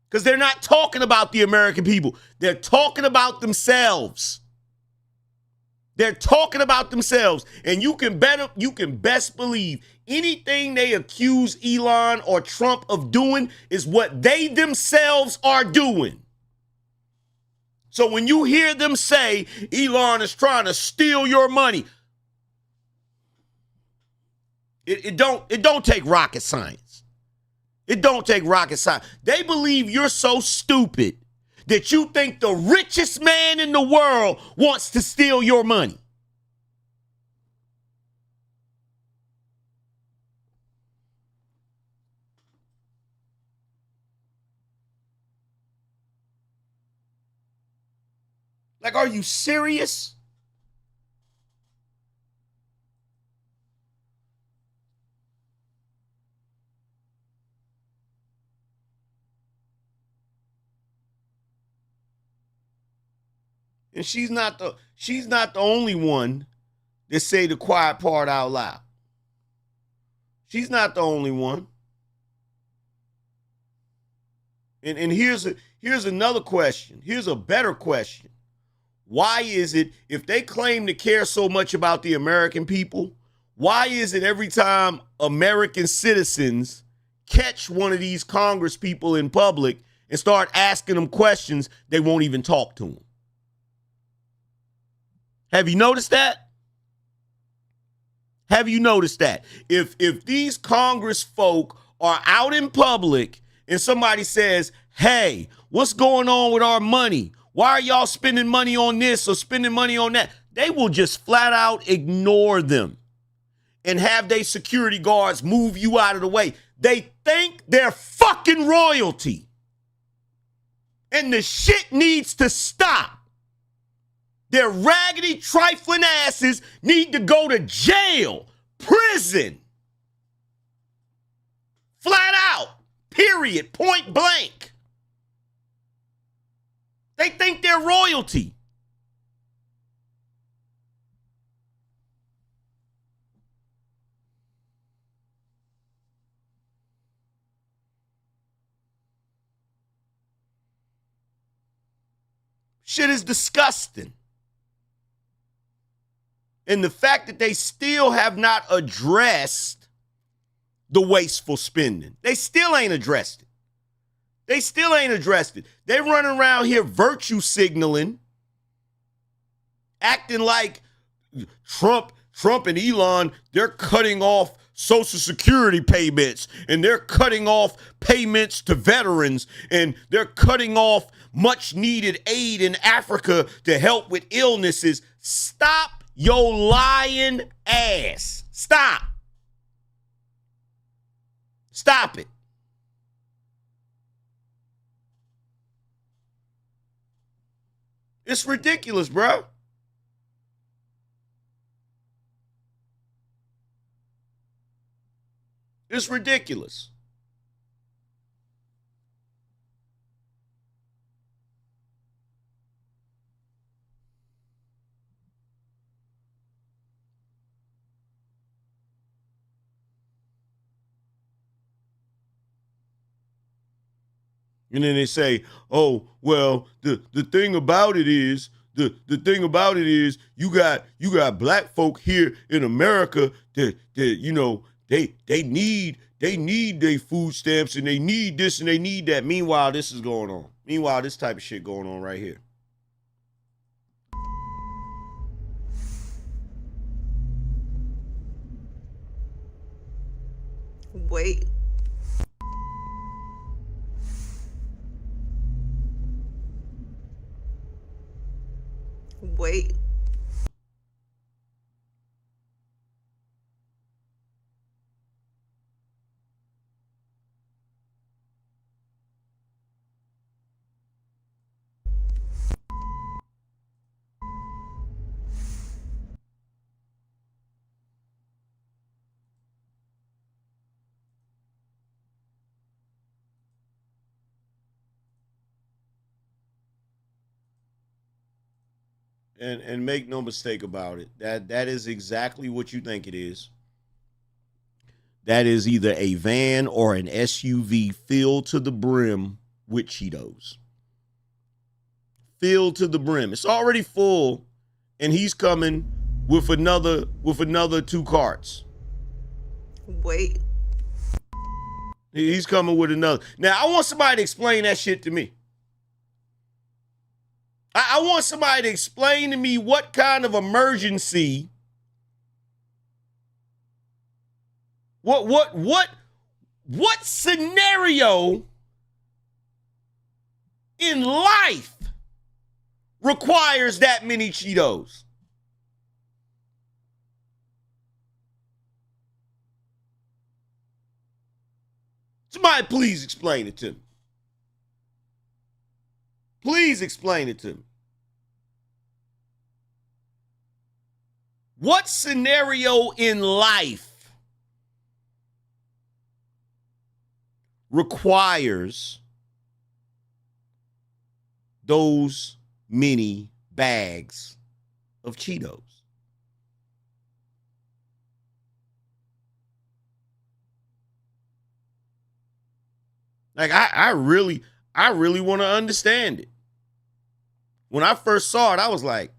Speaker 3: Because they're not talking about the American people. They're talking about themselves. They're talking about themselves. And you can best believe anything they accuse Elon or Trump of doing is what they themselves are doing. So when you hear them say Elon is trying to steal your money, it don't take rocket science. It don't take rocket science. They believe you're so stupid that you think the richest man in the world wants to steal your money. Like, are you serious? And she's not the only one that say the quiet part out loud. She's not the only one. And here's another question. Here's a better question. Why is it, if they claim to care so much about the American people, why is it every time American citizens catch one of these Congress people in public and start asking them questions, they won't even talk to them? Have you noticed that? Have you noticed that? If these Congress folk are out in public and somebody says, hey, what's going on with our money? Why are y'all spending money on this or spending money on that? They will just flat out ignore them and have their security guards move you out of the way. They think they're fucking royalty. And the shit needs to stop. Their raggedy, trifling asses need to go to jail, prison. Flat out, period, point blank. They think they're royalty. Shit is disgusting. And the fact that they still have not addressed the wasteful spending. They still ain't addressed it. They still ain't addressed it. They running around here virtue signaling, acting like Trump and Elon, they're cutting off Social Security payments, and they're cutting off payments to veterans, and they're cutting off much needed aid in Africa to help with illnesses. Stop your lying ass. Stop. Stop it. It's ridiculous, bro. It's ridiculous. And then they say, oh, well, the thing about it is, the thing about it is you got black folk here in America that you know, they need their food stamps and they need this and they need that. Meanwhile, this is going on. Meanwhile, this type of shit going on right here.
Speaker 5: Wait.
Speaker 3: And make no mistake about it, that is exactly what you think it is. That is either a van or an SUV filled to the brim with Cheetos. Filled to the brim. It's already full, and he's coming with another 2 carts.
Speaker 5: Wait.
Speaker 3: He's coming with another. Now, I want somebody to explain that shit to me. I want somebody to explain to me what kind of emergency, what scenario in life requires that many Cheetos? Somebody please explain it to me. Please explain it to me. What scenario in life requires those many bags of Cheetos? Like, I really want to understand it. When I first saw it, I was like,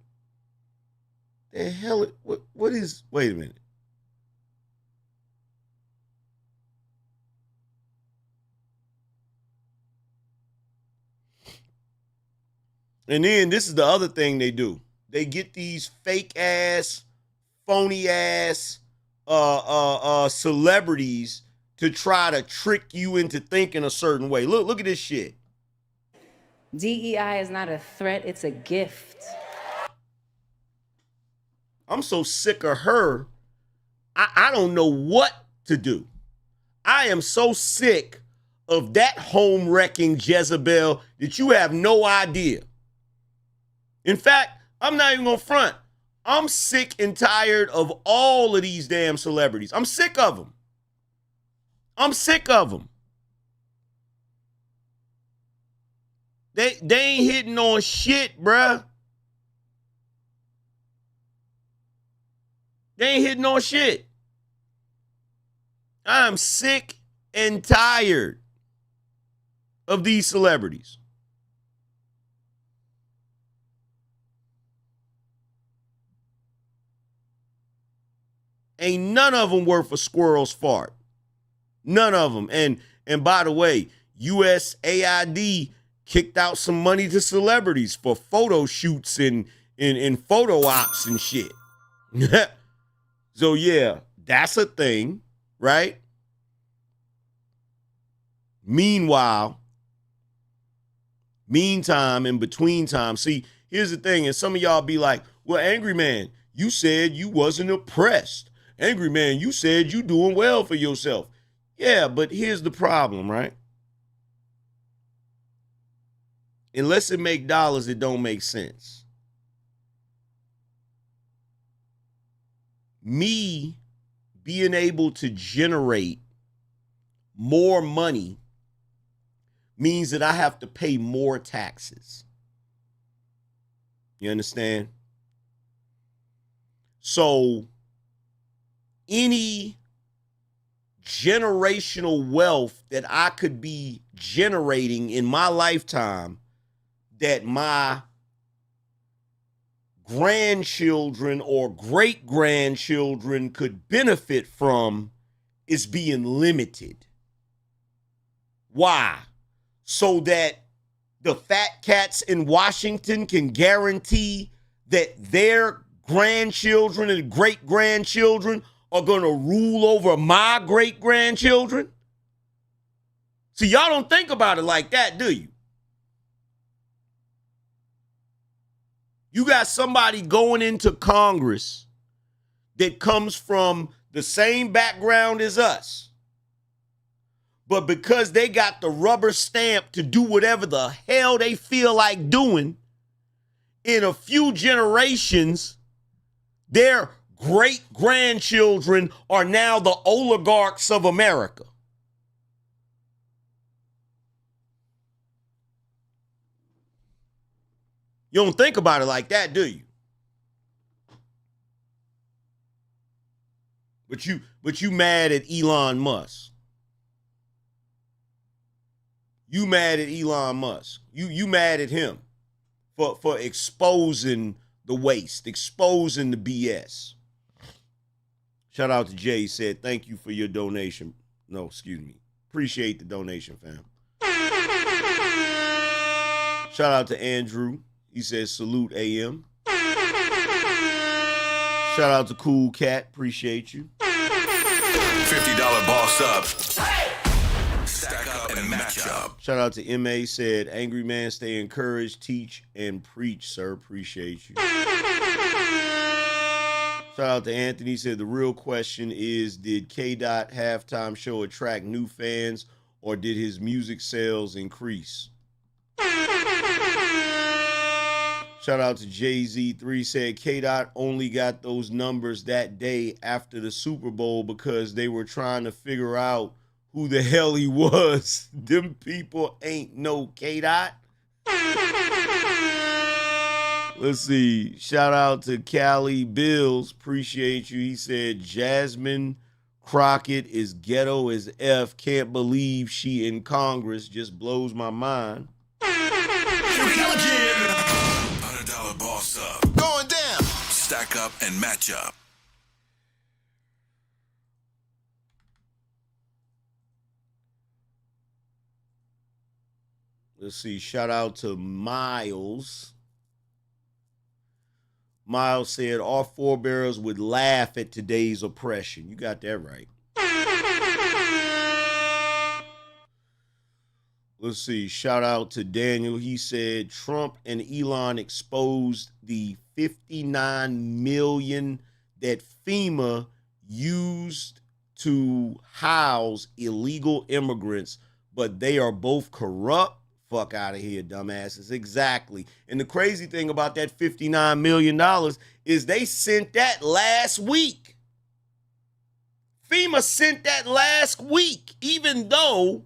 Speaker 3: the hell, what is, wait a minute. And then this is the other thing they do. they get these fake ass, phony ass celebrities to try to trick you into thinking a certain way. Look at this shit.
Speaker 6: DEI is not a threat, it's a gift.
Speaker 3: I'm so sick of her. I don't know what to do. I am so sick of that home wrecking Jezebel that you have no idea. In fact, I'm not even gonna front. I'm sick and tired of all of these damn celebrities. I'm sick of them. I'm sick of them. They ain't hitting on shit, bruh. They ain't hitting on shit. I'm sick and tired of these celebrities. Ain't none of them worth a squirrel's fart. None of them. And by the way, USAID kicked out some money to celebrities for photo shoots and photo ops and shit. So yeah, that's a thing, right? Meantime, in between time, see, here's the thing, and some of y'all be like, well, Angryman, you said you wasn't oppressed. Angryman, you said you doing well for yourself. Yeah, but here's the problem, right? Unless it make dollars, it don't make sense. Me being able to generate more money means that I have to pay more taxes. You understand? So any generational wealth that I could be generating in my lifetime that my grandchildren or great-grandchildren could benefit from is being limited. Why? So that the fat cats in Washington can guarantee that their grandchildren and great-grandchildren are going to rule over my great-grandchildren? See, y'all don't think about it like that, do you? You got somebody going into Congress that comes from the same background as us. But because they got the rubber stamp to do whatever the hell they feel like doing, in a few generations, their great-grandchildren are now the oligarchs of America. You don't think about it like that, do you? But you mad at Elon Musk. You mad at Elon Musk. You mad at him for exposing the waste, exposing the BS. Shout out to Jay, said, thank you for your donation. No, excuse me. Appreciate the donation, fam. Shout out to Andrew. He says, salute AM. Shout out to Cool Cat. Appreciate you.
Speaker 1: $50 boss up. Stack up and match up.
Speaker 3: Shout out to MA, said, Angryman, stay encouraged, teach, and preach, sir. Appreciate you. Shout out to Anthony, said, the real question is, did K-Dot halftime show attract new fans, or did his music sales increase? Shout out to Jay-Z3, said K-Dot only got those numbers that day after the Super Bowl because they were trying to figure out who the hell he was. Them people ain't no K-Dot. Let's see. Shout out to Cali Bills. Appreciate you. He said Jasmine Crockett is ghetto as F. Can't believe she in Congress. Just blows my mind.
Speaker 1: Here we go again. $100 boss up. Going down. Stack up and match up.
Speaker 3: Let's see. Shout out to Miles. Miles said, our forebears would laugh at today's oppression. You got that right. Let's see. Shout out to Daniel. He said Trump and Elon exposed the $59 million that FEMA used to house illegal immigrants, but they are both corrupt. Fuck out of here, dumbasses. Exactly. And the crazy thing about that $59 million is they sent that last week. FEMA sent that last week, even though,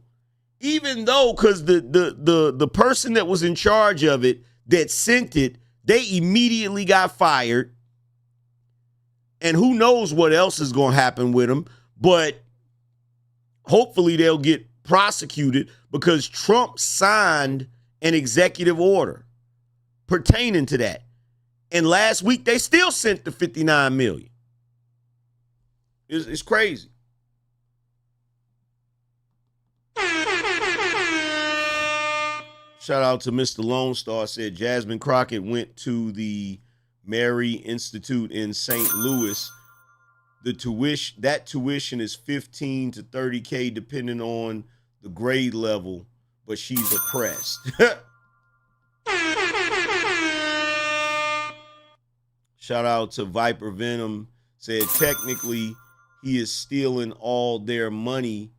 Speaker 3: because the person that was in charge of it that sent it, they immediately got fired. And who knows what else is going to happen with them, but hopefully they'll get prosecuted because Trump signed an executive order pertaining to that. And last week they still sent the $59 million. It's crazy. Shout out to Mr. Lone Star, said Jasmine Crockett went to the Mary Institute in St. Louis. That tuition is $15 to $30K depending on the grade level, but she's oppressed. Shout out to Viper Venom, said technically he is stealing all their money.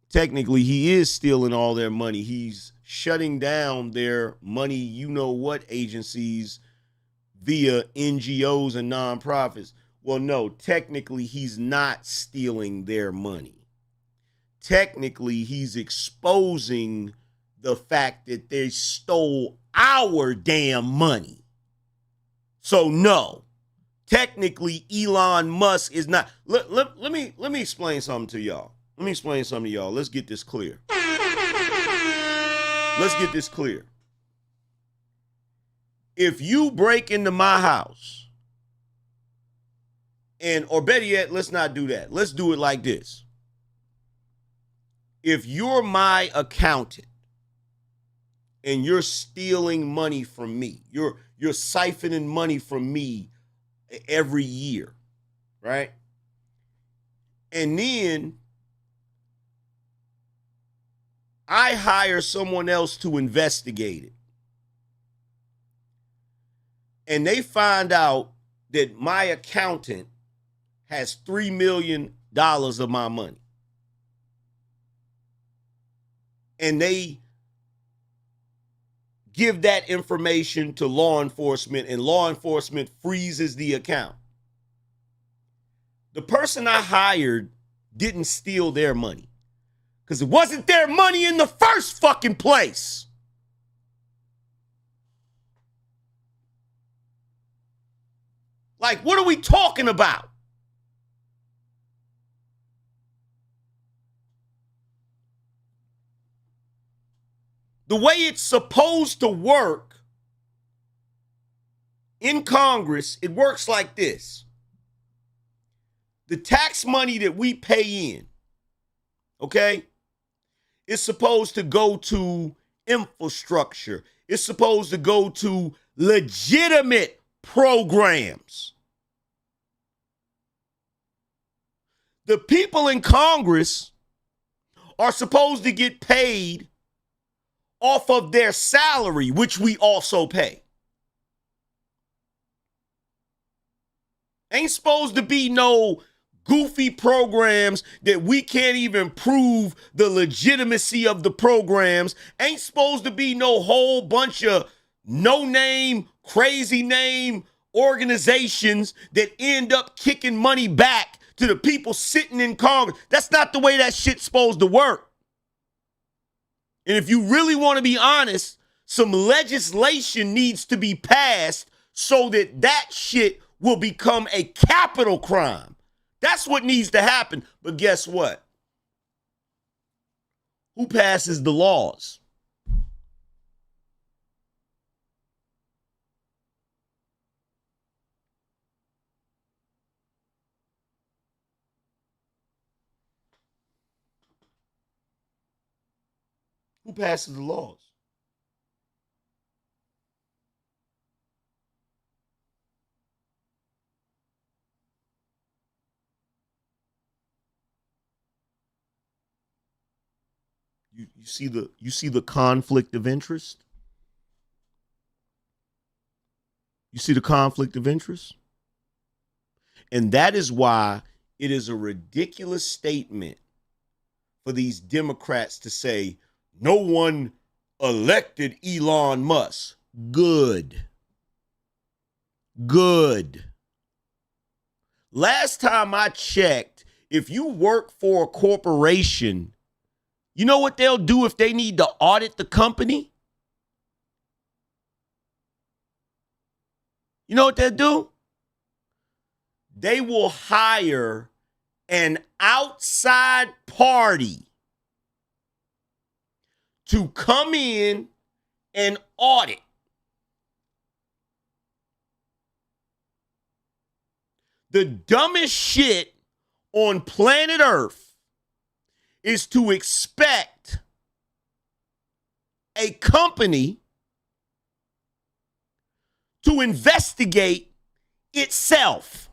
Speaker 3: Technically, he is stealing all their money. He's shutting down their money, you know what, agencies via NGOs and nonprofits. Well, no, technically, he's not stealing their money. Technically, he's exposing the fact that they stole our damn money. So, no, technically, Elon Musk is not. Let me explain something to y'all. Let's get this clear. If you break into my house, or better yet, let's not do that. Let's do it like this. If you're my accountant and you're stealing money from me, you're siphoning money from me every year, right? And then I hire someone else to investigate it. And they find out that my accountant has $3 million of my money. And they give that information to law enforcement, and law enforcement freezes the account. The person I hired didn't steal their money because it wasn't their money in the first fucking place. Like, what are we talking about? The way it's supposed to work in Congress, it works like this. The tax money that we pay in, okay, is supposed to go to infrastructure. It's supposed to go to legitimate programs. The people in Congress are supposed to get paid off of their salary, which we also pay. Ain't supposed to be no goofy programs that we can't even prove the legitimacy of the programs. Ain't supposed to be no whole bunch of no-name, crazy name organizations that end up kicking money back to the people sitting in Congress. That's not the way that shit's supposed to work. And if you really want to be honest, some legislation needs to be passed so that that shit will become a capital crime. That's what needs to happen. But guess what? Who passes the laws? Who passes the laws? You see the conflict of interest? You see the conflict of interest? And that is why it is a ridiculous statement for these Democrats to say, no one elected Elon Musk. Good. Good. Last time I checked, if you work for a corporation, you know what they'll do if they need to audit the company? You know what they'll do? They will hire an outside party to come in and audit. The dumbest shit on planet Earth is to expect a company to investigate itself.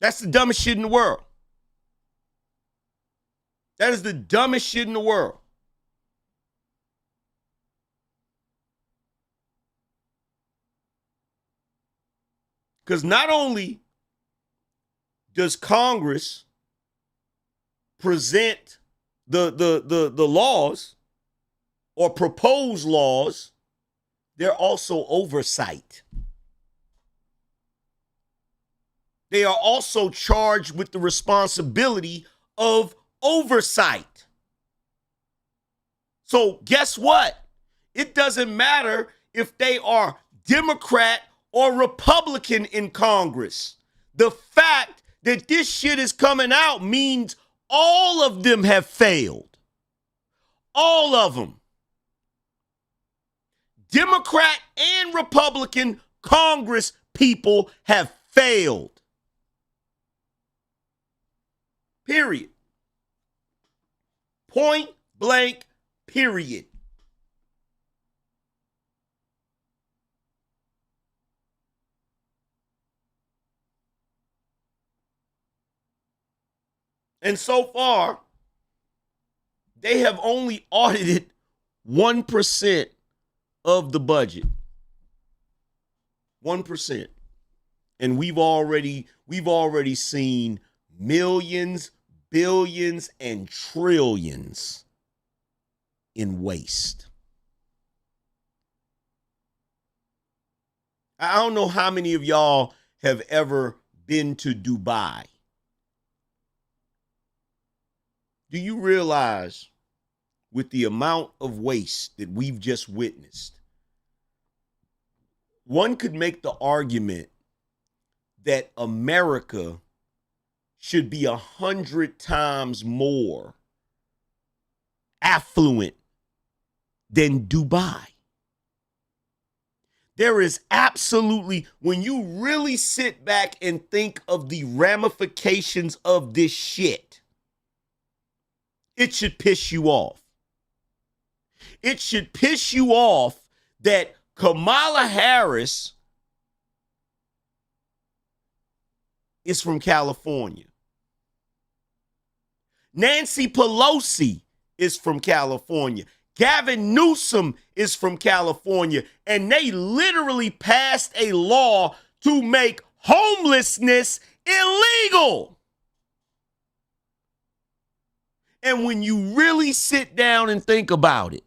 Speaker 3: That's the dumbest shit in the world. That is the dumbest shit in the world. Because not only does Congress present the laws or propose laws, they're also oversight. They are also charged with the responsibility of oversight. So guess what? It doesn't matter if they are Democrat or Republican in Congress. The fact that this shit is coming out means all of them have failed. All of them. Democrat and Republican Congress people have failed. Period. Point blank, period. And so far, they have only audited 1% of the budget. 1%. And we've already seen millions, billions, and trillions in waste. I don't know how many of y'all have ever been to Dubai. Do you realize with the amount of waste that we've just witnessed, one could make the argument that America should be 100 times more affluent than Dubai. There is absolutely, when you really sit back and think of the ramifications of this shit, it should piss you off. It should piss you off that Kamala Harris is from California. Nancy Pelosi is from California. Gavin Newsom is from California. And they literally passed a law to make homelessness illegal. And when you really sit down and think about it,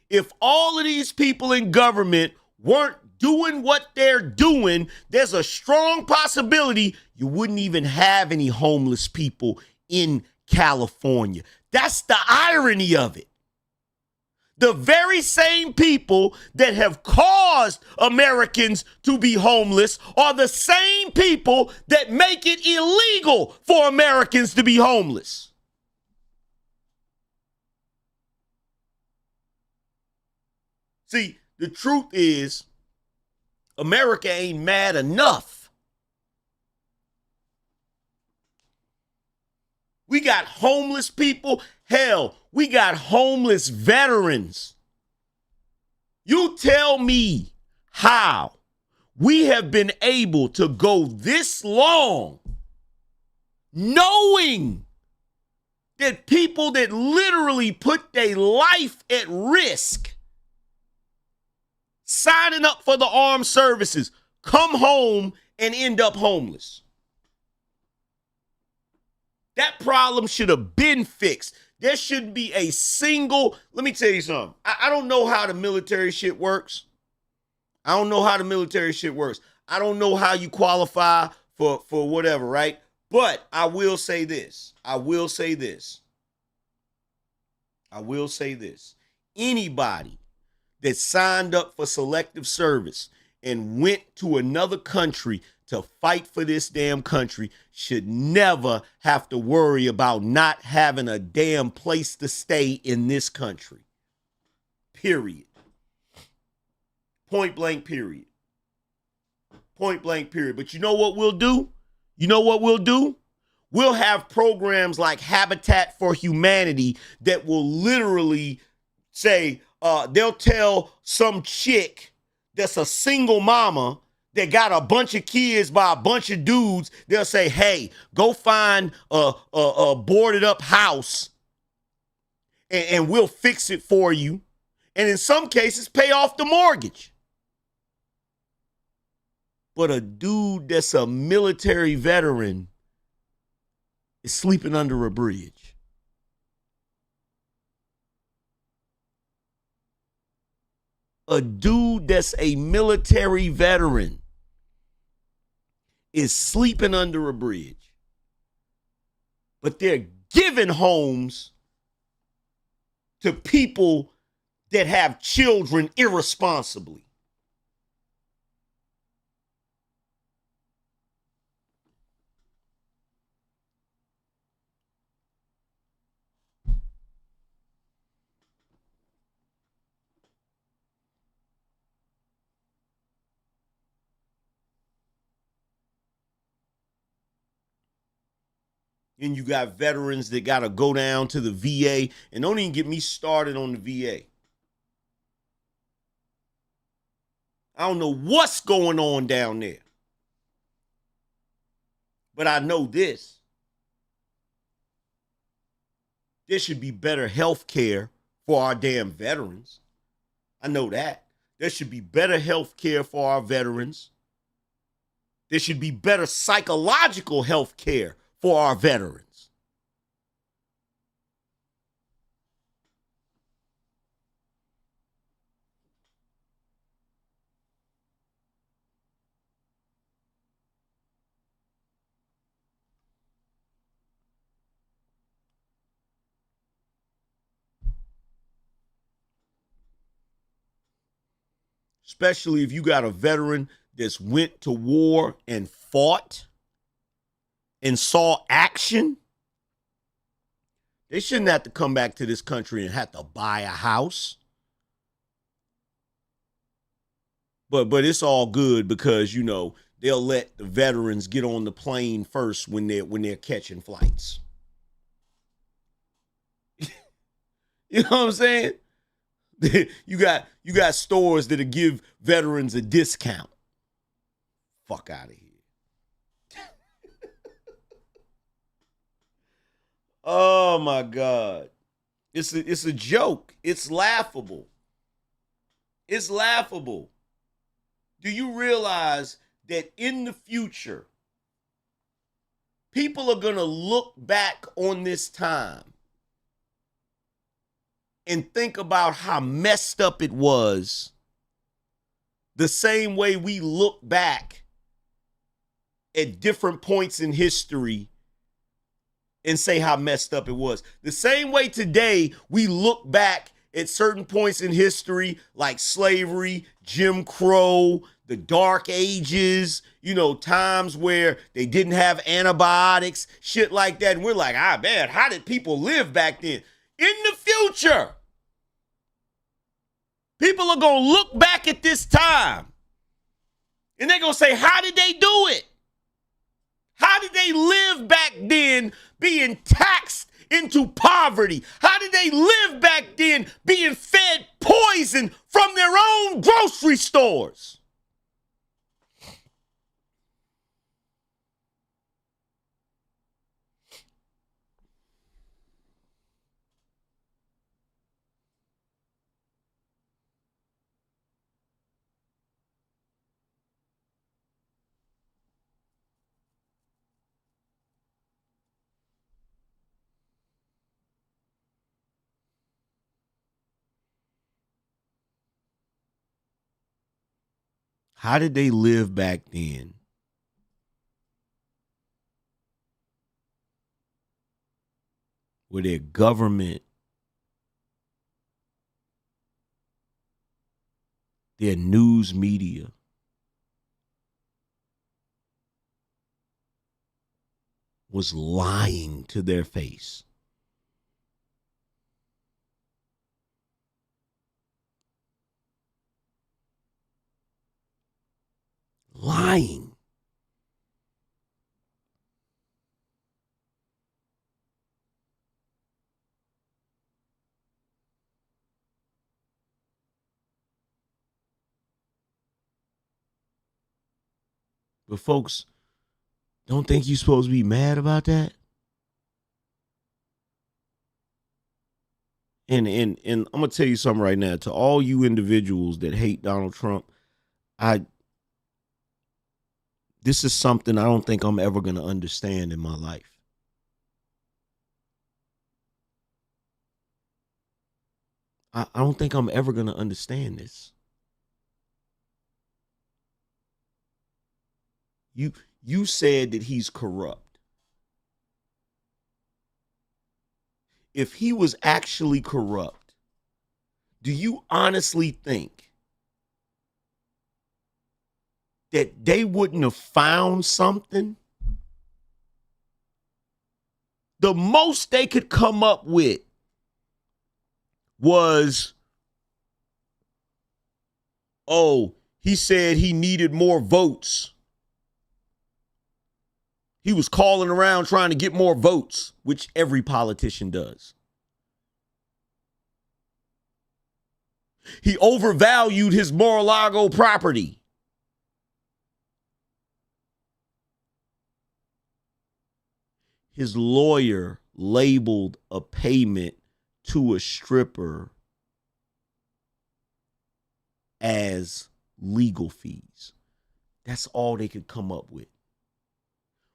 Speaker 3: if all of these people in government weren't doing what they're doing, there's a strong possibility you wouldn't even have any homeless people in California. That's the irony of it. The very same people that have caused Americans to be homeless are the same people that make it illegal for Americans to be homeless. See, the truth is, America ain't mad enough. We got homeless people. Hell, we got homeless veterans. You tell me how we have been able to go this long knowing that people that literally put their life at risk signing up for the armed services come home and end up homeless. That problem should have been fixed. There shouldn't be a single, let me tell you something. I don't know how the military shit works. I don't know how the military shit works. I don't know how you qualify for whatever, right? But I will say this. Anybody that signed up for selective service and went to another country to fight for this damn country should never have to worry about not having a damn place to stay in this country. Period. Point blank, period. Point blank, period. But you know what we'll do? We'll have programs like Habitat for Humanity that will literally say, they'll tell some chick that's a single mama that got a bunch of kids by a bunch of dudes. They'll say, hey, go find a boarded up house and we'll fix it for you. And in some cases, pay off the mortgage. But a dude that's a military veteran is sleeping under a bridge. A dude that's a military veteran is sleeping under a bridge. But they're giving homes to people that have children irresponsibly. And you got veterans that got to go down to the VA. And don't even get me started on the VA. I don't know what's going on down there. But I know this. There should be better health care for our damn veterans. I know that. There should be better health care for our veterans. There should be better psychological health care for our veterans. Especially if you got a veteran that's went to war and fought and saw action. They shouldn't have to come back to this country and have to buy a house. But it's all good because, you know, they'll let the veterans get on the plane first when they're catching flights. You know what I'm saying? You got stores that'll give veterans a discount. Fuck out of here. Oh my God. It's a joke. It's laughable. It's laughable. Do you realize that in the future, people are going to look back on this time and think about how messed up it was the same way we look back at different points in history and say how messed up it was. The same way today we look back at certain points in history like slavery, Jim Crow, the Dark Ages, you know, times where they didn't have antibiotics, shit like that. And we're like, man, how did people live back then? In the future, people are going to look back at this time and they're going to say, how did they do it? How did they live back then being taxed into poverty? How did they live back then being fed poison from their own grocery stores? How did they live back then? Where their government, their news media, was lying to their face. Lying. But folks, don't think you're supposed to be mad about that? And I'm gonna tell you something right now. To all you individuals that hate Donald Trump, this is something I don't think I'm ever gonna understand in my life. I don't think I'm ever gonna understand this. You said that he's corrupt. If he was actually corrupt, do you honestly think that they wouldn't have found something? The most they could come up with was, oh, he said he needed more votes. He was calling around trying to get more votes, which every politician does. He overvalued his Mar-a-Lago property. His lawyer labeled a payment to a stripper as legal fees. That's all they could come up with.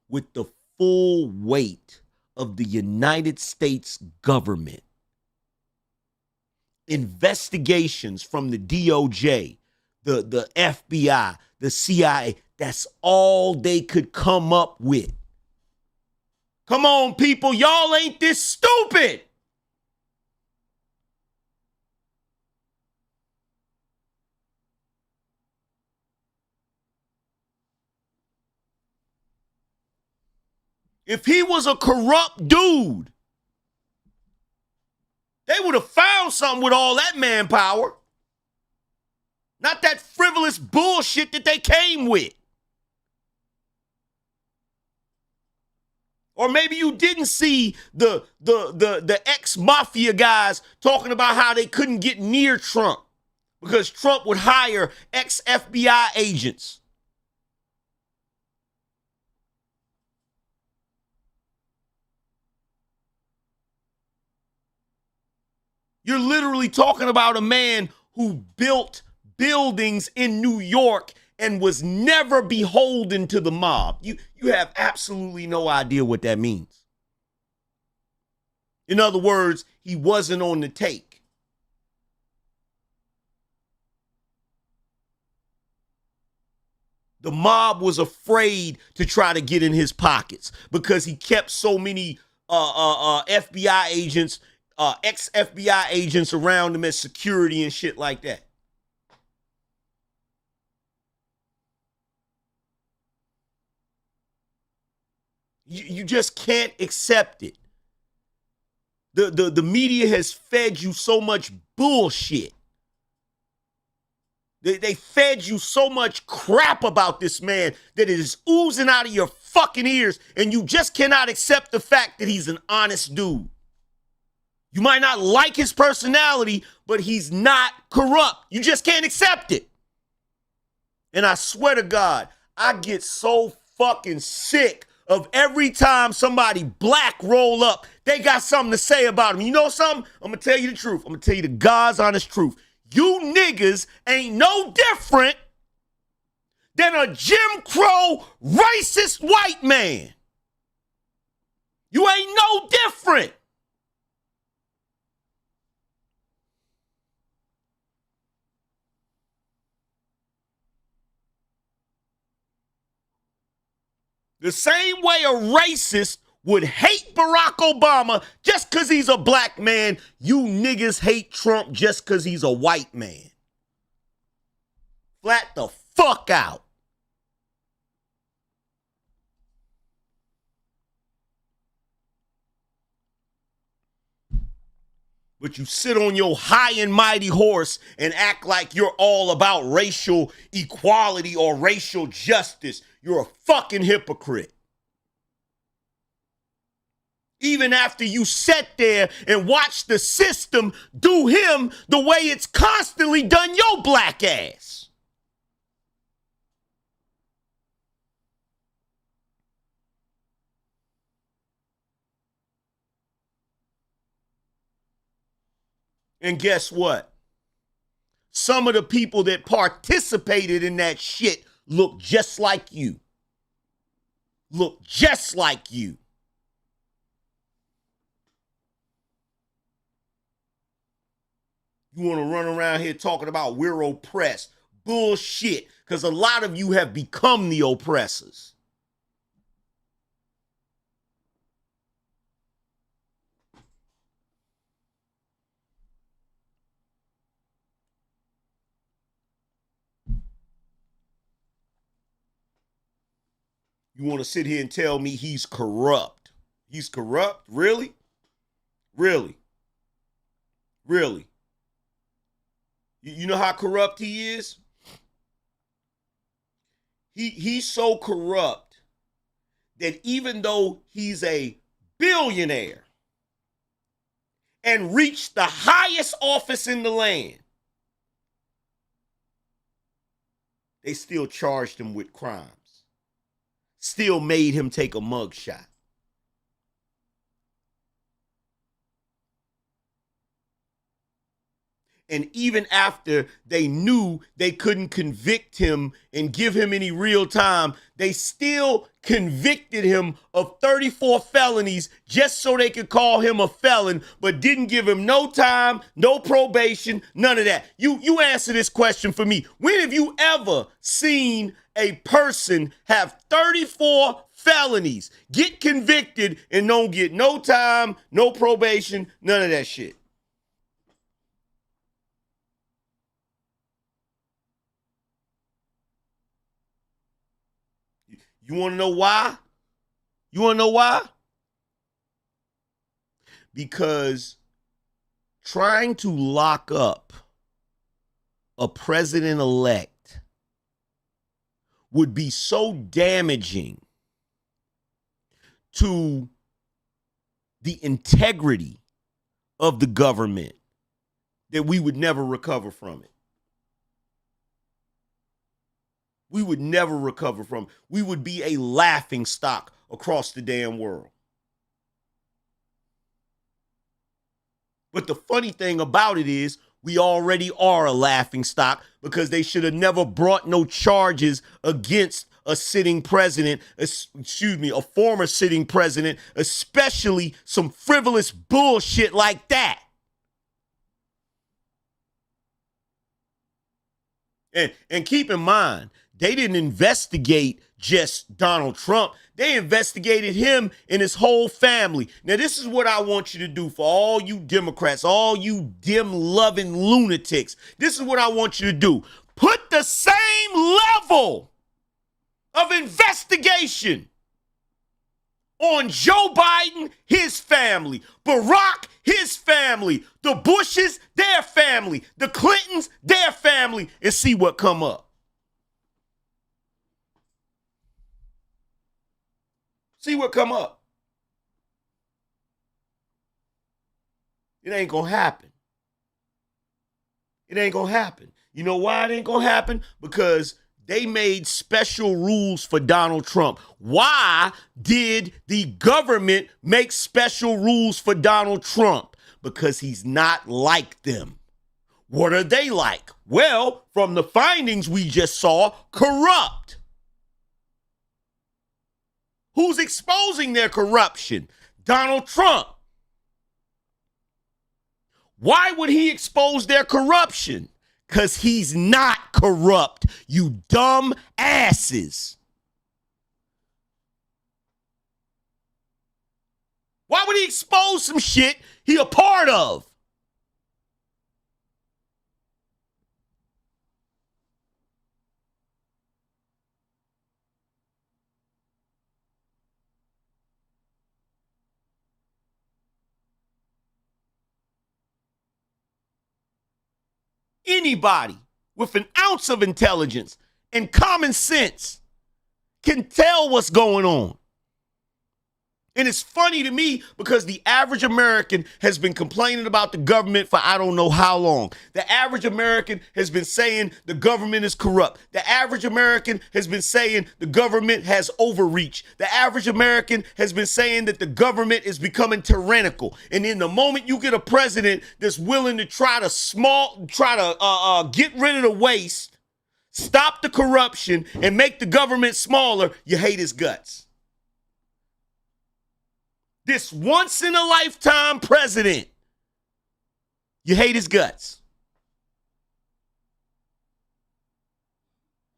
Speaker 3: With the full weight of the United States government, investigations from the DOJ, the FBI, the CIA, that's all they could come up with. Come on, people, y'all ain't this stupid. If he was a corrupt dude, they would have found something with all that manpower. Not that frivolous bullshit that they came with. Or maybe you didn't see the ex-mafia guys talking about how they couldn't get near Trump because Trump would hire ex-FBI agents. You're literally talking about a man who built buildings in New York and was never beholden to the mob. You have absolutely no idea what that means. In other words, he wasn't on the take. The mob was afraid to try to get in his pockets because he kept so many FBI agents, ex-FBI agents around him as security and shit like that. You just can't accept it. The media has fed you so much bullshit. They fed you so much crap about this man that it is oozing out of your fucking ears, and you just cannot accept the fact that he's an honest dude. You might not like his personality, but he's not corrupt. You just can't accept it. And I swear to God, I get so fucking sick of every time somebody black roll up, they got something to say about him. You know something? I'm going to tell you the truth. I'm going to tell you the God's honest truth. You niggas ain't no different than a Jim Crow racist white man. You ain't no different. The same way a racist would hate Barack Obama just because he's a black man, you niggas hate Trump just because he's a white man. Flat the fuck out. But you sit on your high and mighty horse and act like you're all about racial equality or racial justice. You're a fucking hypocrite. Even after you sat there and watched the system do him the way it's constantly done your black ass. And guess what? Some of the people that participated in that shit look just like you. Look just like you. You want to run around here talking about we're oppressed. Bullshit. Because a lot of you have become the oppressors. You want to sit here and tell me he's corrupt? He's corrupt? Really? Really? Really? You know how corrupt he is? He's so corrupt that even though he's a billionaire and reached the highest office in the land, they still charged him with crimes. Still made him take a mugshot. And even after they knew they couldn't convict him and give him any real time, they still convicted him of 34 felonies just so they could call him a felon, but didn't give him no time, no probation, none of that. You answer this question for me. When have you ever seen a person have 34 felonies, get convicted, and don't get no time, no probation, none of that shit? You want to know why? You want to know why? Because trying to lock up a president-elect would be so damaging to the integrity of the government that we would never recover from it. We would never recover from it. We would be a laughing stock across the damn world. But the funny thing about it is we already are a laughing stock because they should have never brought no charges against a sitting president, a former sitting president, especially some frivolous bullshit like that. And keep in mind, they didn't investigate just Donald Trump. They investigated him and his whole family. Now, this is what I want you to do for all you Democrats, all you dim-loving lunatics. This is what I want you to do. Put the same level of investigation on Joe Biden, his family, Barack, his family, the Bushes, their family, the Clintons, their family, and see what come up. See what come up. It ain't gonna happen. It ain't gonna happen. You know why it ain't gonna happen? Because they made special rules for Donald Trump. Why did the government make special rules for Donald Trump? Because he's not like them. What are they like? Well, from the findings we just saw, corrupt. Who's exposing their corruption? Donald Trump. Why would he expose their corruption? Because he's not corrupt, you dumb asses. Why would he expose some shit he a part of? Anybody with an ounce of intelligence and common sense can tell what's going on. And it's funny to me because the average American has been complaining about the government for I don't know how long. The average American has been saying the government is corrupt. The average American has been saying the government has overreach. The average American has been saying that the government is becoming tyrannical. And in the moment you get a president that's willing to try to get rid of the waste, stop the corruption, and make the government smaller, you hate his guts. This once in a lifetime president, you hate his guts.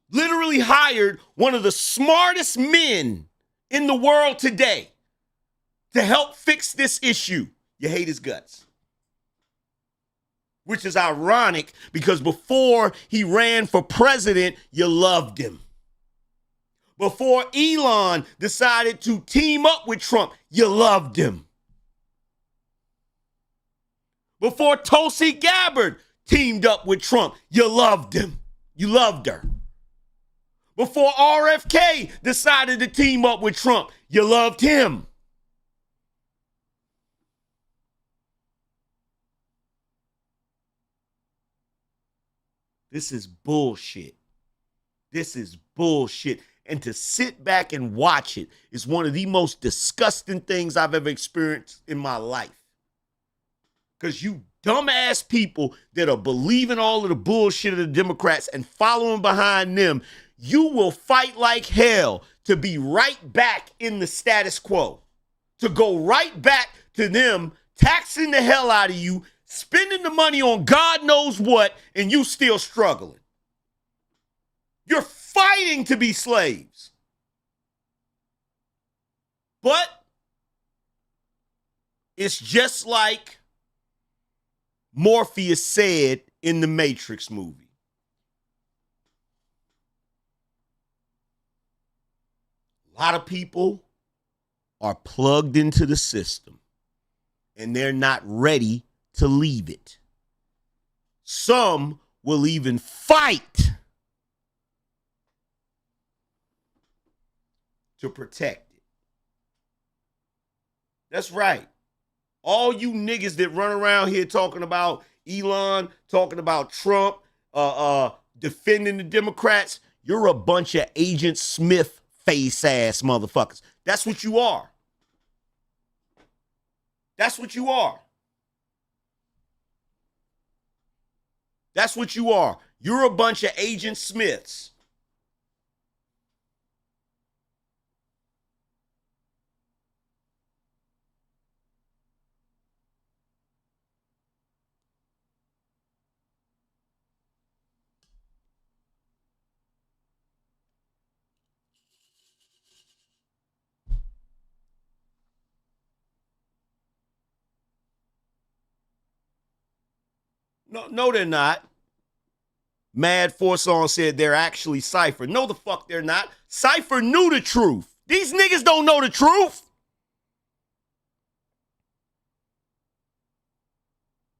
Speaker 3: Literally hired one of the smartest men in the world today to help fix this issue. You hate his guts. Which is ironic because before he ran for president, you loved him. Before Elon decided to team up with Trump, you loved him. Before Tulsi Gabbard teamed up with Trump, you loved him. You loved her. Before RFK decided to team up with Trump, you loved him. This is bullshit. This is bullshit. And to sit back and watch it is one of the most disgusting things I've ever experienced in my life. Because you dumbass people that are believing all of the bullshit of the Democrats and following behind them, you will fight like hell to be right back in the status quo. To go right back to them taxing the hell out of you, spending the money on God knows what, and you still struggling. You're fighting to be slaves. But it's just like Morpheus said in the Matrix movie. A lot of people are plugged into the system and they're not ready to leave it. Some will even fight to protect it. That's right. All you niggas that run around here talking about Elon, talking about Trump, defending the Democrats, you're a bunch of Agent Smith face ass motherfuckers. That's what you are. That's what you are. That's what you are. You're a bunch of Agent Smiths. No, they're not. Mad Forson said they're actually Cypher. No, the fuck they're not. Cypher knew the truth. These niggas don't know the truth.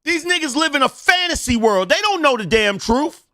Speaker 3: These niggas live in a fantasy world. They don't know the damn truth.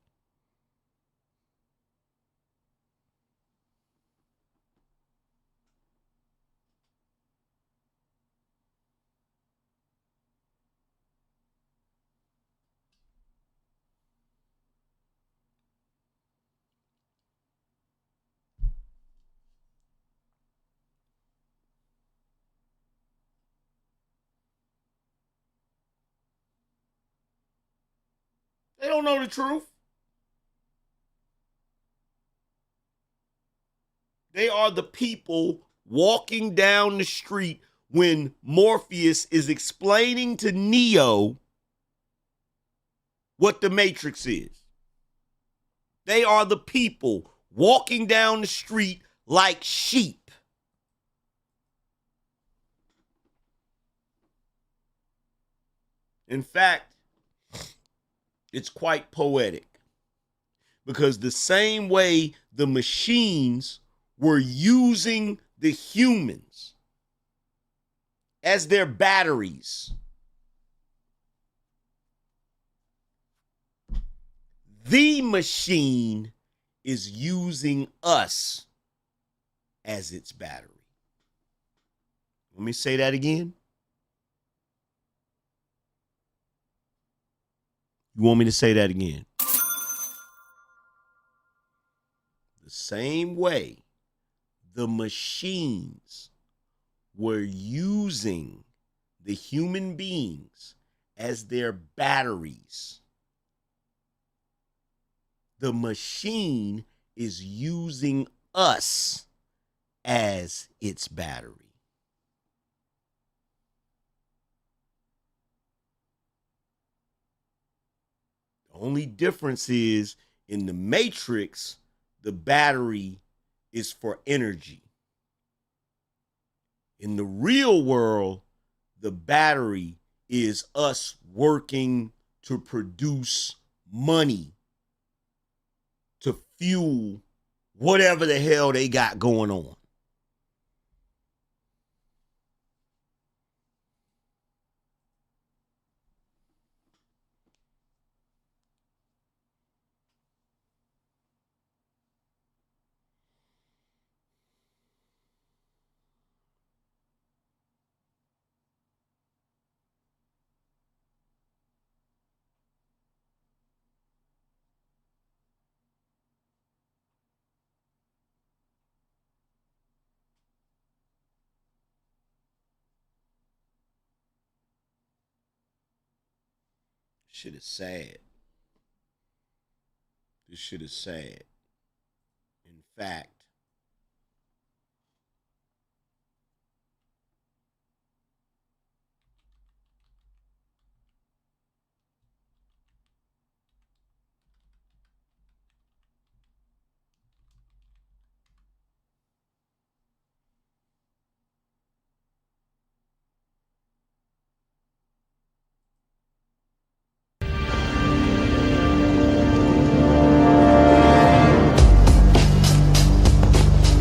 Speaker 3: They don't know the truth. They are the people walking down the street when Morpheus is explaining to Neo what the Matrix is. They are the people walking down the street like sheep. In fact, it's quite poetic because the same way the machines were using the humans as their batteries, the machine is using us as its battery. Let me say that again. You want me to say that again? The same way the machines were using the human beings as their batteries, the machine is using us as its battery. The only difference is in the Matrix, the battery is for energy. In the real world, the battery is us working to produce money to fuel whatever the hell they got going on. Shit is sad. This shit is sad. In fact,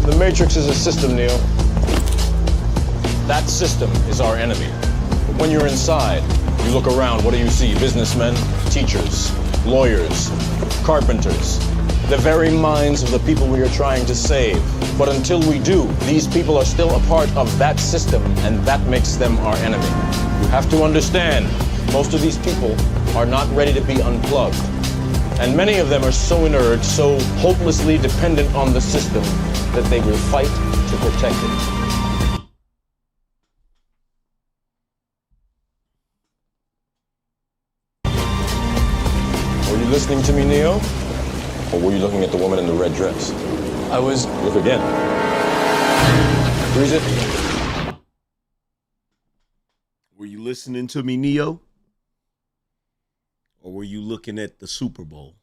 Speaker 7: The Matrix is a system, Neo. That system is our enemy. But when you're inside, you look around, what do you see? Businessmen, teachers, lawyers, carpenters. The very minds of the people we are trying to save. But until we do, these people are still a part of that system, and that makes them our enemy. You have to understand, most of these people are not ready to be unplugged. And many of them are so inert, so hopelessly dependent on the system, that they will fight to protect it. Were you listening to me, Neo? Or were you looking at the woman in the red dress? I was... Look again. Freeze it.
Speaker 3: were you listening to me, Neo? Or were you looking at the Super Bowl?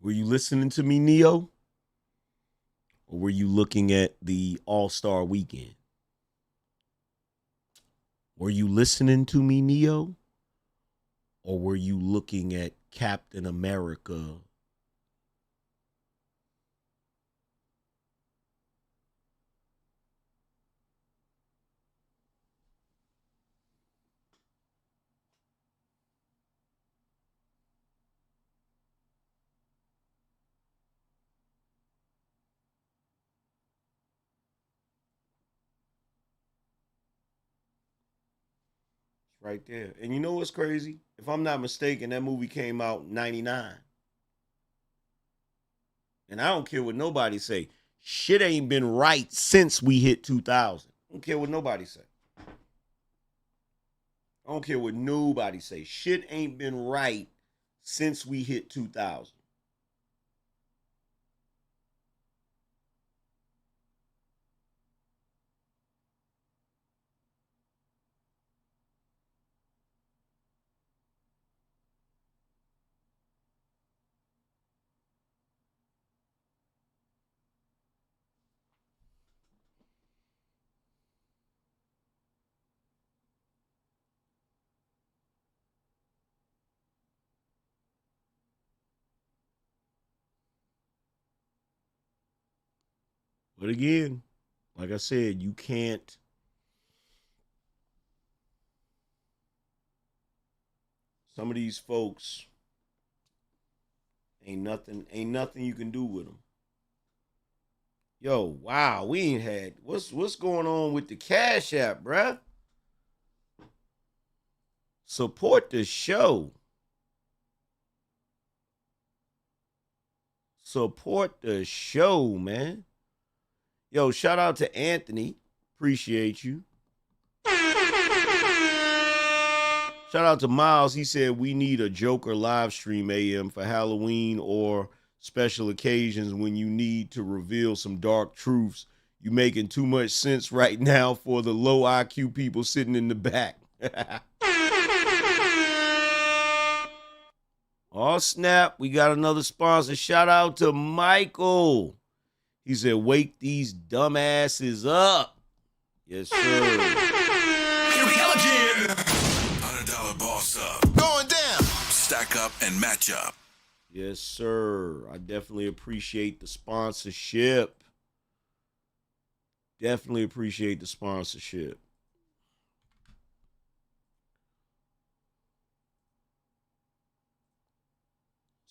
Speaker 3: Were you listening to me, Neo? Or were you looking at the All-Star Weekend? Were you listening to me, Neo? Or were you looking at Captain America? Right there. And you know what's crazy? If I'm not mistaken, that movie came out in 99. And I don't care what nobody say. Shit ain't been right since we hit 2000. I don't care what nobody say. I don't care what nobody say. Shit ain't been right since we hit 2000. But again, like I said, you can't. Some of these folks ain't nothing you can do with them. Yo, wow, we ain't had what's going on with the Cash App, bruh? Support the show. Support the show, man. Yo, shout out to Anthony. Appreciate you. Shout out to Miles. He said we need a Joker live stream AM for Halloween or special occasions when you need to reveal some dark truths. You making too much sense right now for the low IQ people sitting in the back. Oh, snap. We got another sponsor. Shout out to Michael. He said, wake these dumbasses up. Yes, sir.
Speaker 1: Here we go again. $100 boss up. Going down. Stack up and match up.
Speaker 3: Yes, sir. I definitely appreciate the sponsorship. Definitely appreciate the sponsorship.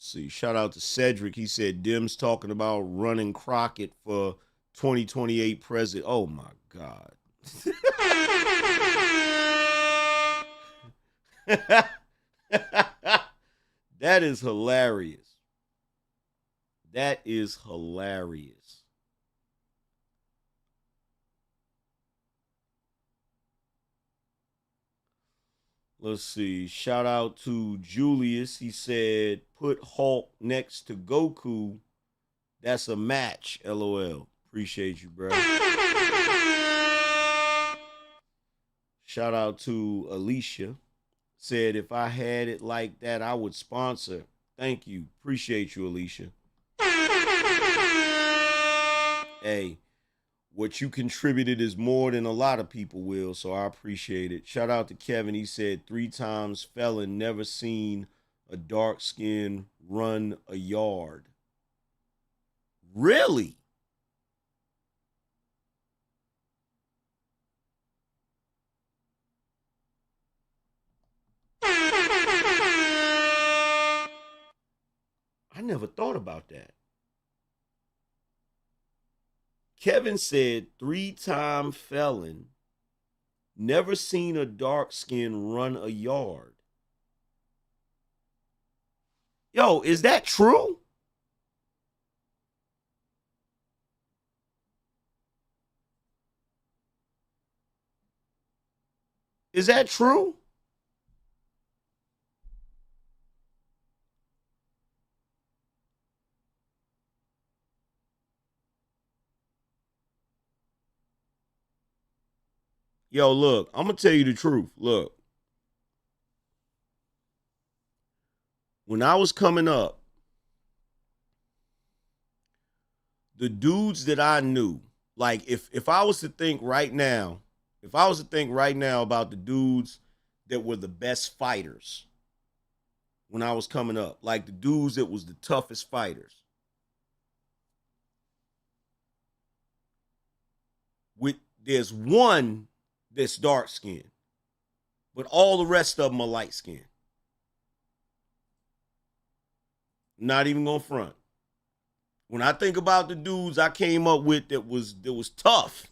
Speaker 3: See, shout out to Cedric. He said Dim's talking about running Crockett for 2028 president. Oh my God. That is hilarious. That is hilarious. Let's see. Shout out to Julius. He said, put Hulk next to Goku. That's a match. LOL. Appreciate you, bro. Shout out to Alicia. Said, if I had it like that, I would sponsor. Thank you. Appreciate you, Alicia. Hey, what you contributed is more than a lot of people will, so I appreciate it. Shout out to Kevin. He said 3 times felon, never seen a dark skin run a yard. Really? I never thought about that. Kevin said 3-time felon, never seen a dark skin run a yard. Yo, is that true? Is that true? Yo, look, I'm going to tell you the truth. Look, when I was coming up, the dudes that I knew, like if I was to think right now, about the dudes that were the best fighters when I was coming up, like the dudes that was the toughest fighters, there's one that's dark skinned, but all the rest of them are light skinned. Not even gonna front. When I think about the dudes I came up with that was tough,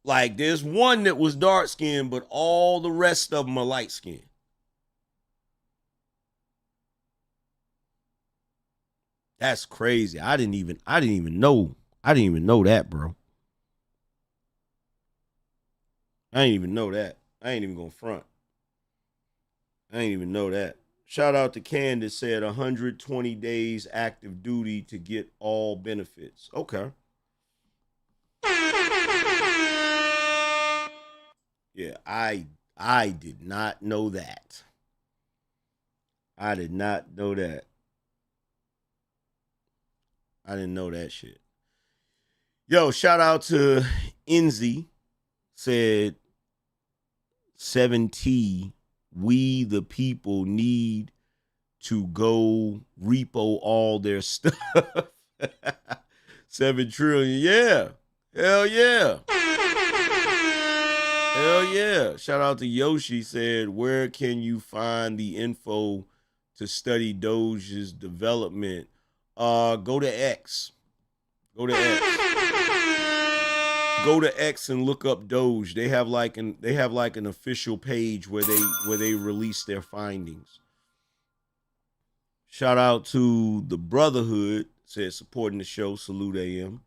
Speaker 3: like there's one that was dark skinned, but all the rest of them are light skinned. That's crazy. I didn't even know that, bro. I ain't even know that. I ain't even gonna front. I ain't even know that. Shout out to Candace, said 120 days active duty to get all benefits. Okay. Yeah, I did not know that. I did not know that. I didn't know that shit. Yo, shout out to Enzy, said 7T, we the people need to go repo all their stuff. 7 trillion, yeah. Hell yeah. Hell yeah. Shout out to Yoshi, said, where can you find the info to study Doge's development? Go to X. Go to X. Go to X and look up Doge. They have like an official page where they release their findings. Shout out to the Brotherhood, said supporting the show. Salute AM.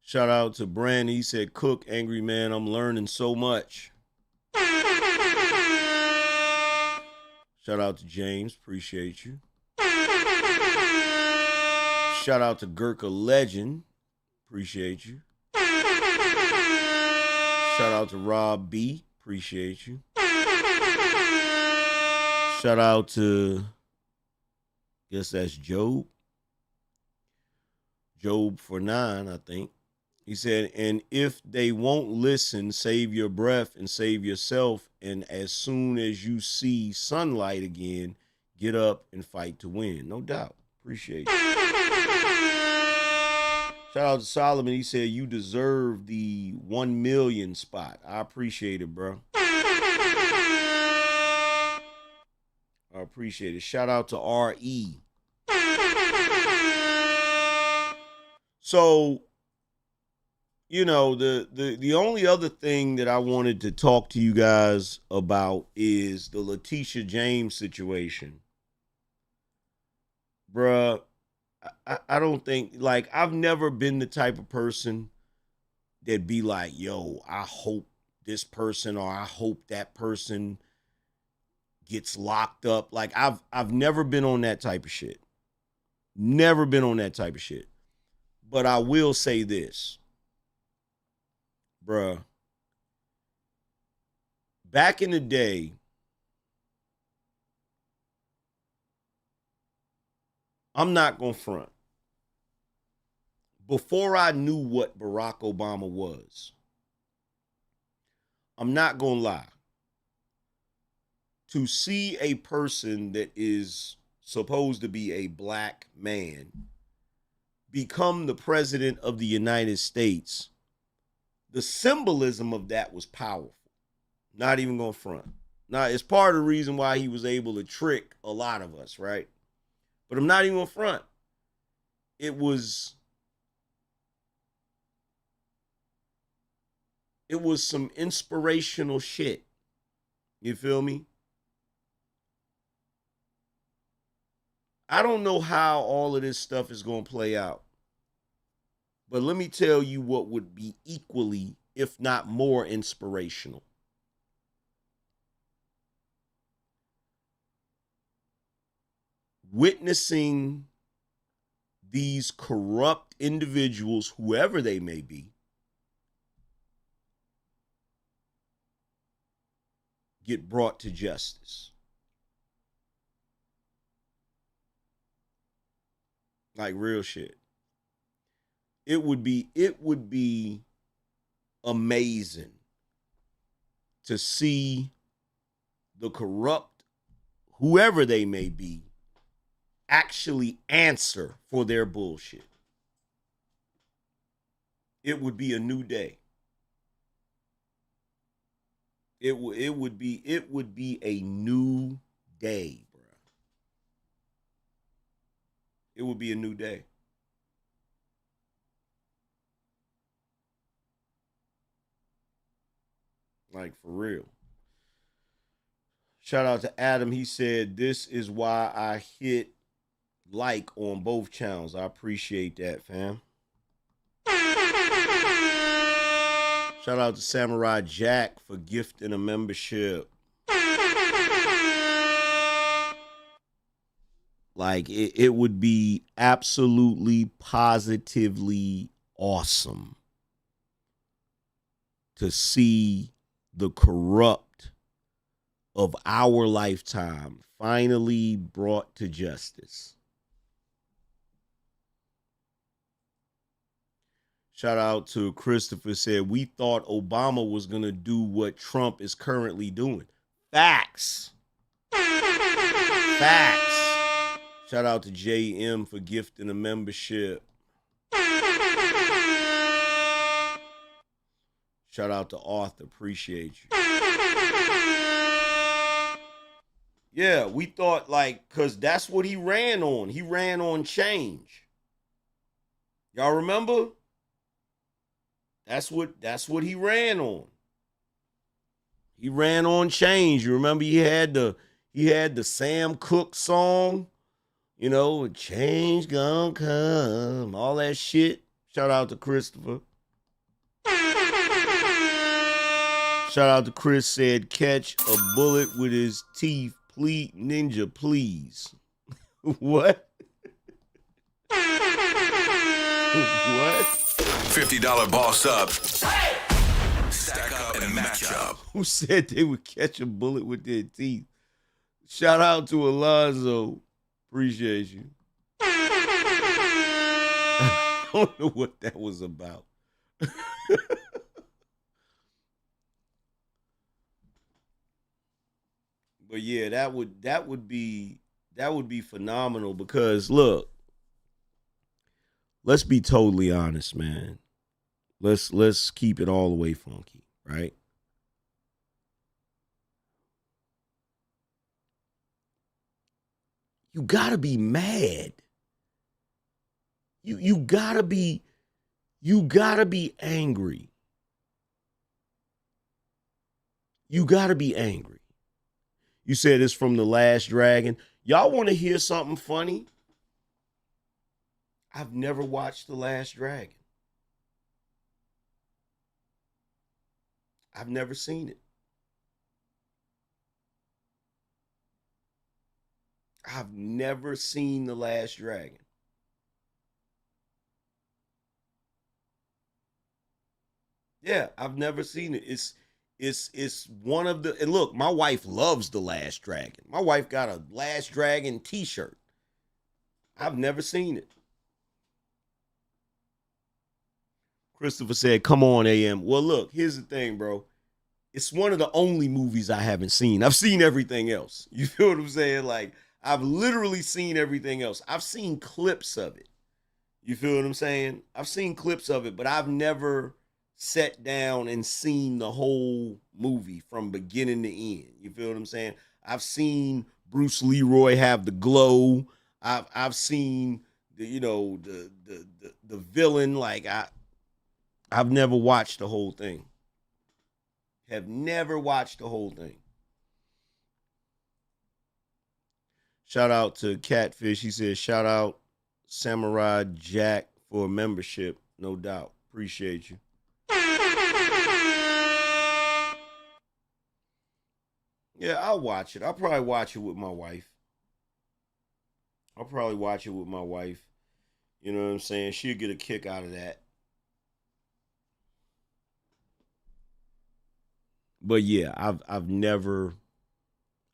Speaker 3: Shout out to Brandy, he said, Cook, Angryman, I'm learning so much. Shout out to James, appreciate you. Shout out to Gurkha Legend, appreciate you. Shout out to Rob B, appreciate you. Shout out to, guess that's Job. Job for 9, I think. He said, and if they won't listen, save your breath and save yourself. And as soon as you see sunlight again, get up and fight to win. No doubt. Appreciate you. Shout out to Solomon. He said, you deserve the 1 million spot. I appreciate it, bro. I appreciate it. Shout out to RE. So, you know, the only other thing that I wanted to talk to you guys about is the Letitia James situation. Bruh, I don't think, like, I've never been the type of person that be like, yo, I hope this person or I hope that person gets locked up. Like, I've never been on that type of shit. Never been on that type of shit. But I will say this. Bruh, back in the day, I'm not going to front. Before I knew what Barack Obama was, I'm not going to lie. To see a person that is supposed to be a black man become the president of the United States, the symbolism of that was powerful. Not even going to front. Now, it's part of the reason why he was able to trick a lot of us, right? But I'm not even going to front. It was some inspirational shit. You feel me? I don't know how all of this stuff is going to play out. But let me tell you what would be equally, if not more, inspirational. Witnessing these corrupt individuals, whoever they may be, get brought to justice. Like real shit. It would be amazing to see the corrupt, whoever they may be, actually answer for their bullshit. It would be a new day. It would be a new day, bro. It would be a new day. Like, for real. Shout out to Adam. He said, this is why I hit like on both channels. I appreciate that, fam. Shout out to Samurai Jack for gifting a membership. Like, it would be absolutely, positively awesome to see the corrupt of our lifetime finally brought to justice. Shout out to Christopher, said, we thought Obama was going to do what Trump is currently doing. Facts. Facts. Shout out to JM for gifting a membership. Shout out to Arthur. Appreciate you. Yeah, we thought, like, because that's what he ran on. He ran on change. Y'all remember? That's what he ran on. He ran on change. You remember he had the Sam Cooke song, you know, change gonna come, all that shit. Shout out to Christopher. Shout out to Chris, said, catch a bullet with his teeth, please, ninja, please. What? What?
Speaker 1: $50 boss up. Hey! Stack up and match up.
Speaker 3: Who said they would catch a bullet with their teeth? Shout out to Alonzo. Appreciate you. I don't know what that was about. But yeah, that would be phenomenal because look, let's be totally honest, man. Let's keep it all the way funky, right? You gotta be mad. You gotta be angry. You gotta be angry. You said it's from The Last Dragon. Y'all want to hear something funny? I've never watched The Last Dragon. I've never seen it. I've never seen The Last Dragon. Yeah, I've never seen it. It's one of the, and look, my wife loves The Last Dragon. My wife got a Last Dragon t-shirt. I've never seen it. Christopher said, come on, AM. Well, look, here's the thing, bro. It's one of the only movies I haven't seen. I've seen everything else. You feel what I'm saying? Like, I've literally seen everything else. I've seen clips of it. You feel what I'm saying? I've seen clips of it, but I've never sat down and seen the whole movie from beginning to end. You feel what I'm saying? I've seen Bruce Leroy have the glow. I've seen the villain. Like I've never watched the whole thing. Have never watched the whole thing. Shout out to Catfish. He says, shout out Samurai Jack for a membership. No doubt. Appreciate you. Yeah, I'll watch it. I'll probably watch it with my wife. You know what I'm saying? She'll get a kick out of that. But yeah, I never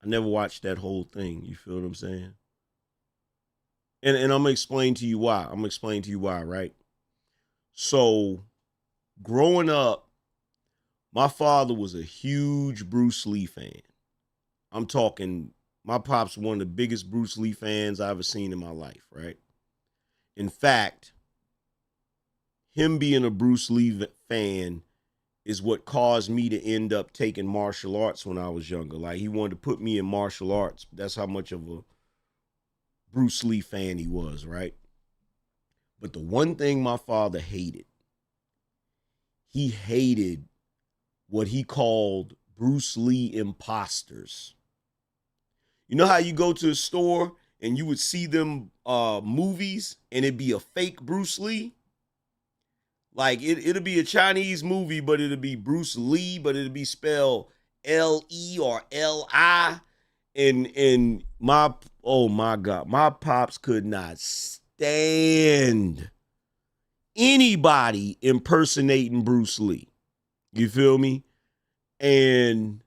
Speaker 3: watched that whole thing. You feel what I'm saying? And I'm gonna explain to you why. Right? So, growing up, my father was a huge Bruce Lee fan. I'm talking, my pop's one of the biggest Bruce Lee fans I've ever seen in my life, right? In fact, him being a Bruce Lee fan is what caused me to end up taking martial arts when I was younger. Like, he wanted to put me in martial arts. That's how much of a Bruce Lee fan he was, right? But the one thing my father hated, he hated what he called Bruce Lee imposters. You know how you go to a store and you would see them movies and it'd be a fake Bruce Lee? Like it'll be a Chinese movie, but it'll be Bruce Lee, but it'll be spelled L-E or L-I. And my, oh my God, my pops could not stand anybody impersonating Bruce Lee. You feel me? And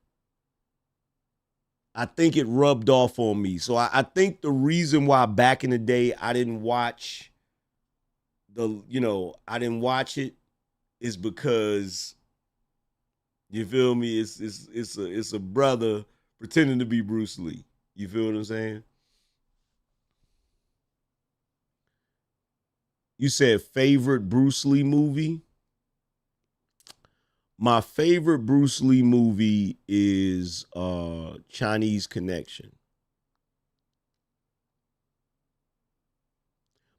Speaker 3: I think it rubbed off on me. So I think the reason why back in the day I didn't watch it is because, you feel me? It's a brother pretending to be Bruce Lee. You feel what I'm saying? You said favorite Bruce Lee movie? My favorite Bruce Lee movie is Chinese Connection.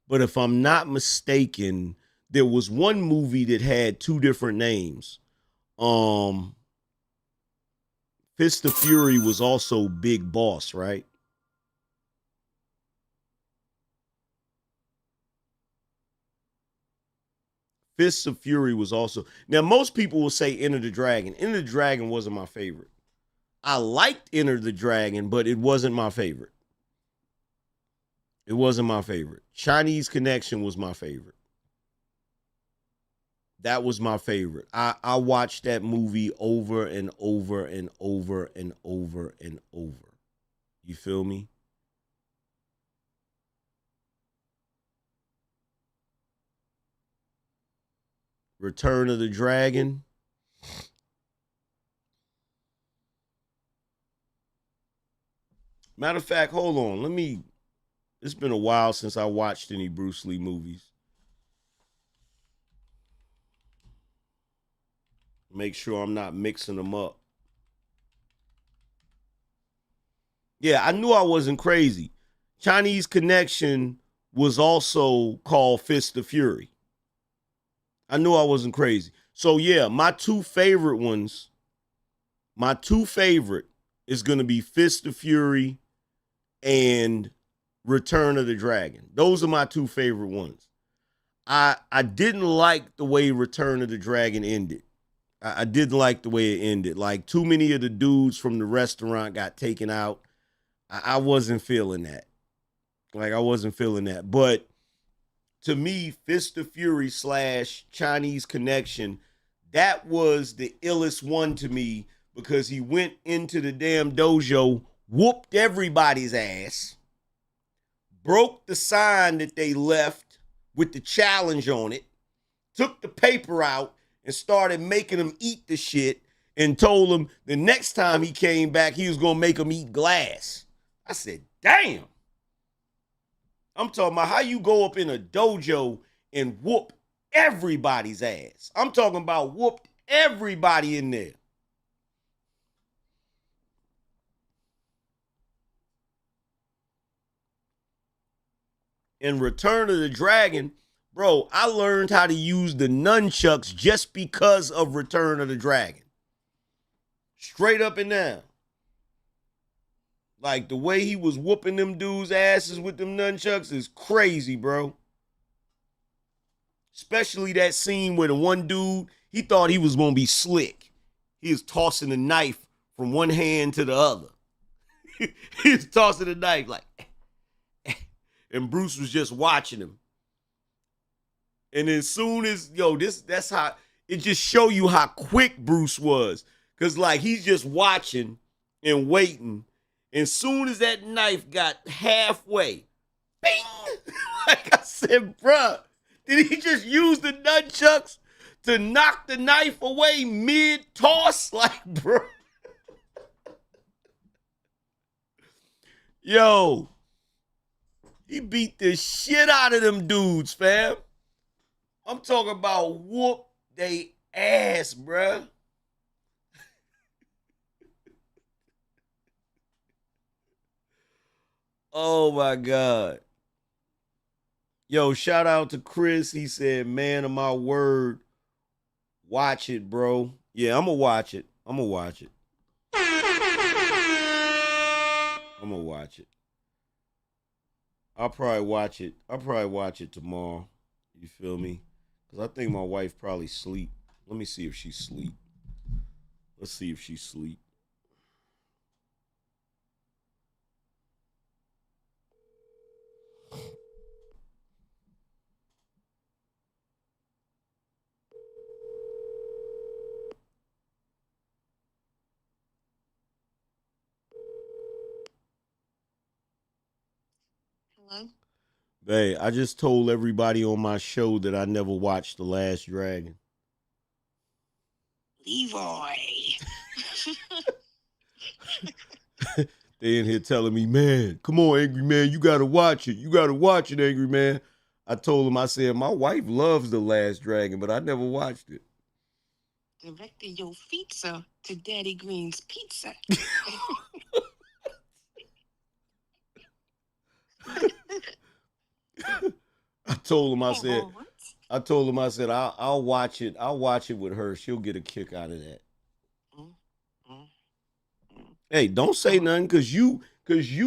Speaker 3: But if I'm not mistaken, there was one movie that had two different names. Fist of Fury was also Big Boss, right? Fists of Fury was also. Now, most people will say Enter the Dragon. Enter the Dragon wasn't my favorite. I liked Enter the Dragon, but it wasn't my favorite. It wasn't my favorite. Chinese Connection was my favorite. That was my favorite. I watched that movie over and over and over and over and over. You feel me? Return of the Dragon. Matter of fact, hold on. It's been a while since I watched any Bruce Lee movies. Make sure I'm not mixing them up. Yeah, I knew I wasn't crazy. Chinese Connection was also called Fist of Fury. I knew I wasn't crazy. So yeah, my two favorite is going to be Fist of Fury and Return of the Dragon. Those are my two favorite ones. I didn't like the way Return of the Dragon ended. I didn't like the way it ended. Like, too many of the dudes from the restaurant got taken out. I wasn't feeling that. But to me, Fist of Fury / Chinese Connection, that was the illest one to me because he went into the damn dojo, whooped everybody's ass, broke the sign that they left with the challenge on it, took the paper out, and started making them eat the shit and told them the next time he came back, he was going to make them eat glass. I said, damn. I'm talking about how you go up in a dojo and whoop everybody's ass. I'm talking about whooped everybody in there. In Return of the Dragon, bro, I learned how to use the nunchucks just because of Return of the Dragon. Straight up and down. Like, the way he was whooping them dudes' asses with them nunchucks is crazy, bro. Especially that scene where the one dude, he thought he was going to be slick. He was tossing the knife from one hand to the other. He was tossing the knife like, and Bruce was just watching him. And as soon as, that's how, it just show you how quick Bruce was. Because, like, he's just watching and waiting. And soon as that knife got halfway, bing! Like I said, bruh, did he just use the nunchucks to knock the knife away mid-toss? Like, bruh. Yo, he beat the shit out of them dudes, fam. I'm talking about whoop they ass, bruh. Oh my God. Yo, shout out to Chris. He said, man of my word, watch it, bro. Yeah, I'm going to watch it. I'm going to watch it. I'll probably watch it tomorrow. You feel me? Cause I think my wife probably sleep. Let me see if she sleep. Let's see if she sleep.
Speaker 5: Hello?
Speaker 3: Hey, I just told everybody on my show that I never watched The Last Dragon.
Speaker 5: Leroy.
Speaker 3: They in here telling me, man, come on, Angry Man, you gotta watch it. You gotta watch it, Angry Man. I told him, I said, my wife loves The Last Dragon, but I never watched it.
Speaker 5: Directed your pizza to Daddy Green's Pizza.
Speaker 3: I told him, I said, I'll watch it. I'll watch it with her. She'll get a kick out of that. Hey, don't say nothing, cause you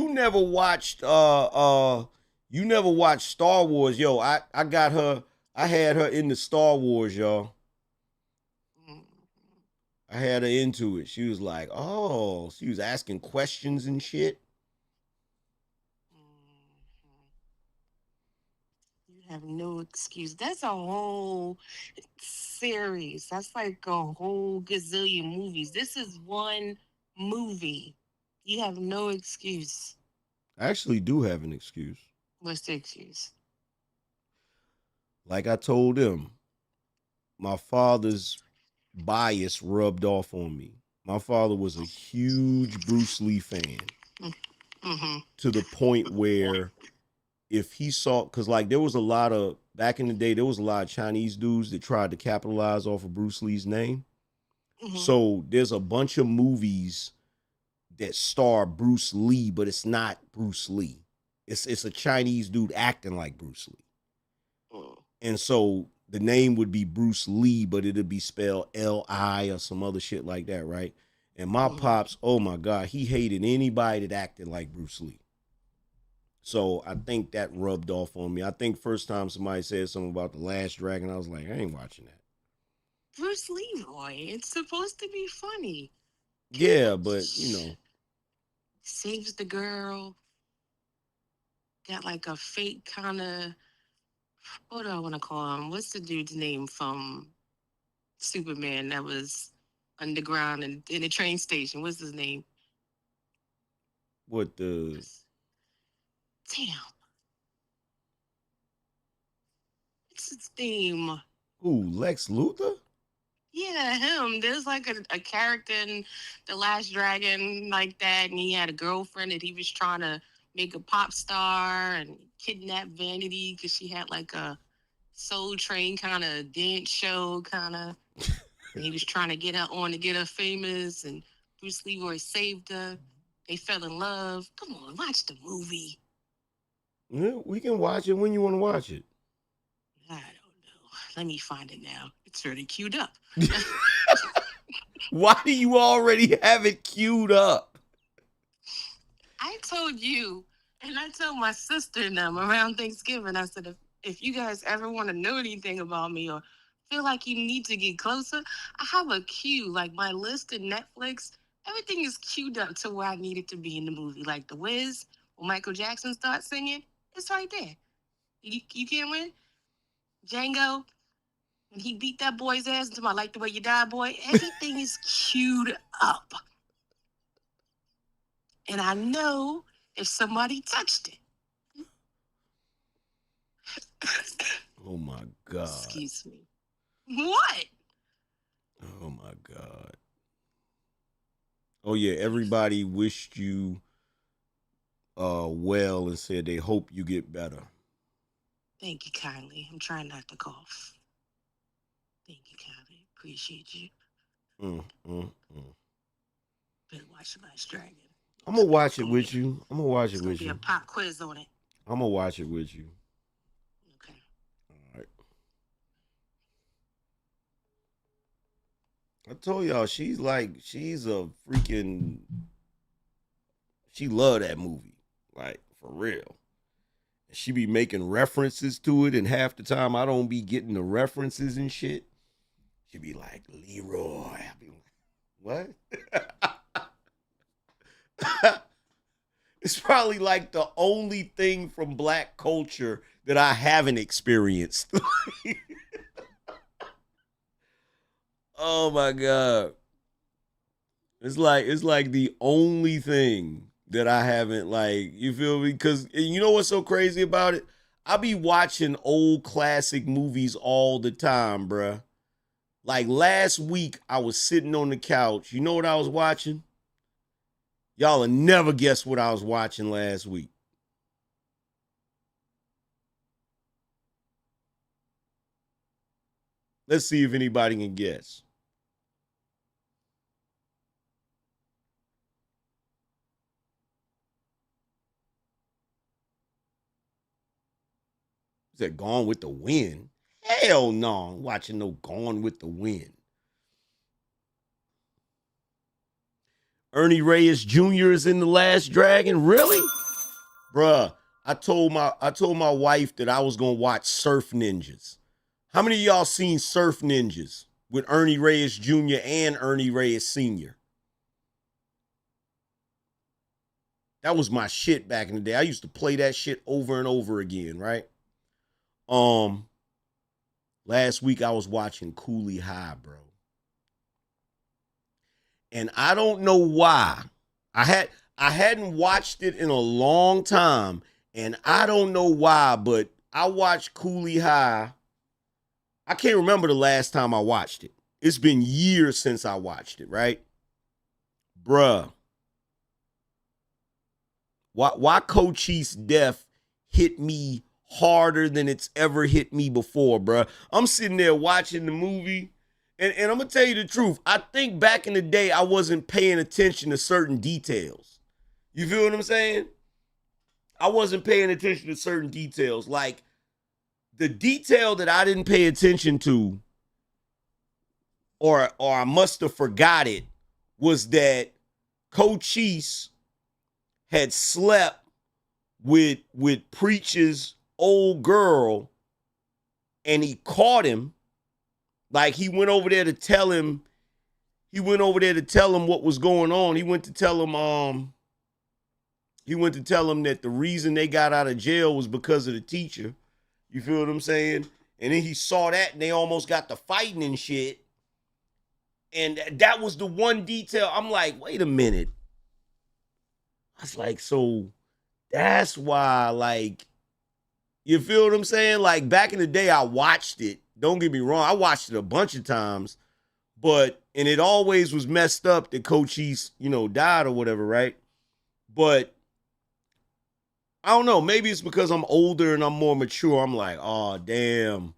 Speaker 3: never watched you never watched Star Wars. Yo, I got her, I had her into Star Wars, y'all. I had her into it. She was like, oh, she was asking questions and shit.
Speaker 5: You have no excuse. That's a whole series. That's like a whole gazillion movies. This is one movie. You have no excuse.
Speaker 3: I actually do have an excuse.
Speaker 5: What's the excuse?
Speaker 3: Like I told them, my father's bias rubbed off on me. My father was a huge Bruce Lee fan to the point where if he saw, because like there was a lot of, back in the day, there was a lot of Chinese dudes that tried to capitalize off of Bruce Lee's name. So there's a bunch of movies that star Bruce Lee, but it's not Bruce Lee. It's a Chinese dude acting like Bruce Lee. And so the name would be Bruce Lee, but it'd be spelled L-I or some other shit like that, right? And my pops, oh my God, he hated anybody that acted like Bruce Lee. So I think that rubbed off on me. I think first time somebody said something about The Last Dragon, I was like, I ain't watching that.
Speaker 5: Bruce Leroy, it's supposed to be funny.
Speaker 3: Yeah, but you know.
Speaker 5: Saves the girl. Got like a fake kind of, what do I want to call him? What's the dude's name from Superman that was underground and in a train station? What's his name?
Speaker 3: What the?
Speaker 5: Damn. What's his name?
Speaker 3: Who, Lex Luthor?
Speaker 5: Yeah, him. There's like a character in The Last Dragon like that, and he had a girlfriend that he was trying to make a pop star and kidnap Vanity because she had like a Soul Train kind of dance show kind of. He was trying to get her on to get her famous, and Bruce Leroy saved her. They fell in love. Come on, watch the movie.
Speaker 3: Yeah, we can watch it when you want to watch it.
Speaker 5: I don't know. Let me find it now. It's already queued up.
Speaker 3: Why do you already have it queued up?
Speaker 5: I told you, and I told my sister and them around Thanksgiving, I said, if you guys ever want to know anything about me or feel like you need to get closer, I have a queue. Like my list in Netflix, everything is queued up to where I need it to be in the movie. Like The Wiz, when Michael Jackson starts singing, it's right there. You can't win. Django, when he beat that boy's ass into my Like the Way You Die, boy, everything is queued up. And I know if somebody touched it.
Speaker 3: Oh my God.
Speaker 5: Excuse me. What?
Speaker 3: Oh my God. Oh yeah, everybody wished you well and said they hope you get better.
Speaker 5: Thank you kindly. I'm trying not to cough. Thank you kindly. Appreciate you. Better watch The Last Dragon.
Speaker 3: I'm gonna watch it with you. I'm gonna watch it with
Speaker 5: Be
Speaker 3: you.
Speaker 5: a pop quiz on it.
Speaker 3: I'm gonna watch it with you.
Speaker 5: Okay.
Speaker 3: All right. I told y'all she's a freaking. She loved that movie, like for real. She be making references to it, and half the time I don't be getting the references and shit. She be like, Leroy. I be like, what? It's probably like the only thing from black culture that I haven't experienced. Oh my God. It's like the only thing that I haven't, like, you feel me? Because you know what's so crazy about it? I be watching old classic movies all the time, bruh. Like last week, I was sitting on the couch. You know what I was watching? Y'all will never guess what I was watching last week. Let's see if anybody can guess. Is that Gone with the Wind? Hell no, I'm watching no Gone with the Wind. Ernie Reyes Jr. is in The Last Dragon? Really? Bruh, I told my wife that I was gonna watch Surf Ninjas. How many of y'all seen Surf Ninjas with Ernie Reyes Jr. and Ernie Reyes Sr.? That was my shit back in the day. I used to play that shit over and over again, right? Last week I was watching Cooley High, bro. And I don't know why. I hadn't watched it in a long time, and I don't know why, but I watched Cooley High. I can't remember the last time I watched it. It's been years since I watched it, right? Bruh. Why Cochise death hit me harder than it's ever hit me before, bruh. I'm sitting there watching the movie, and I'm going to tell you the truth. I think back in the day, I wasn't paying attention to certain details. You feel what I'm saying? I wasn't paying attention to certain details. Like, the detail that I didn't pay attention to, or I must have forgot it, was that Cochise had slept with Preacher's old girl, and he caught him. Like, he went over there to tell him what was going on. He went to tell him that the reason they got out of jail was because of the teacher. You feel what I'm saying? And then he saw that, and they almost got to fighting and shit. And that was the one detail. I'm like, wait a minute. I was like, so that's why, like, you feel what I'm saying? Like, back in the day, I watched it. Don't get me wrong. I watched it a bunch of times. And it always was messed up that Cochise, died or whatever, right? But I don't know. Maybe it's because I'm older and I'm more mature. I'm like, oh, damn.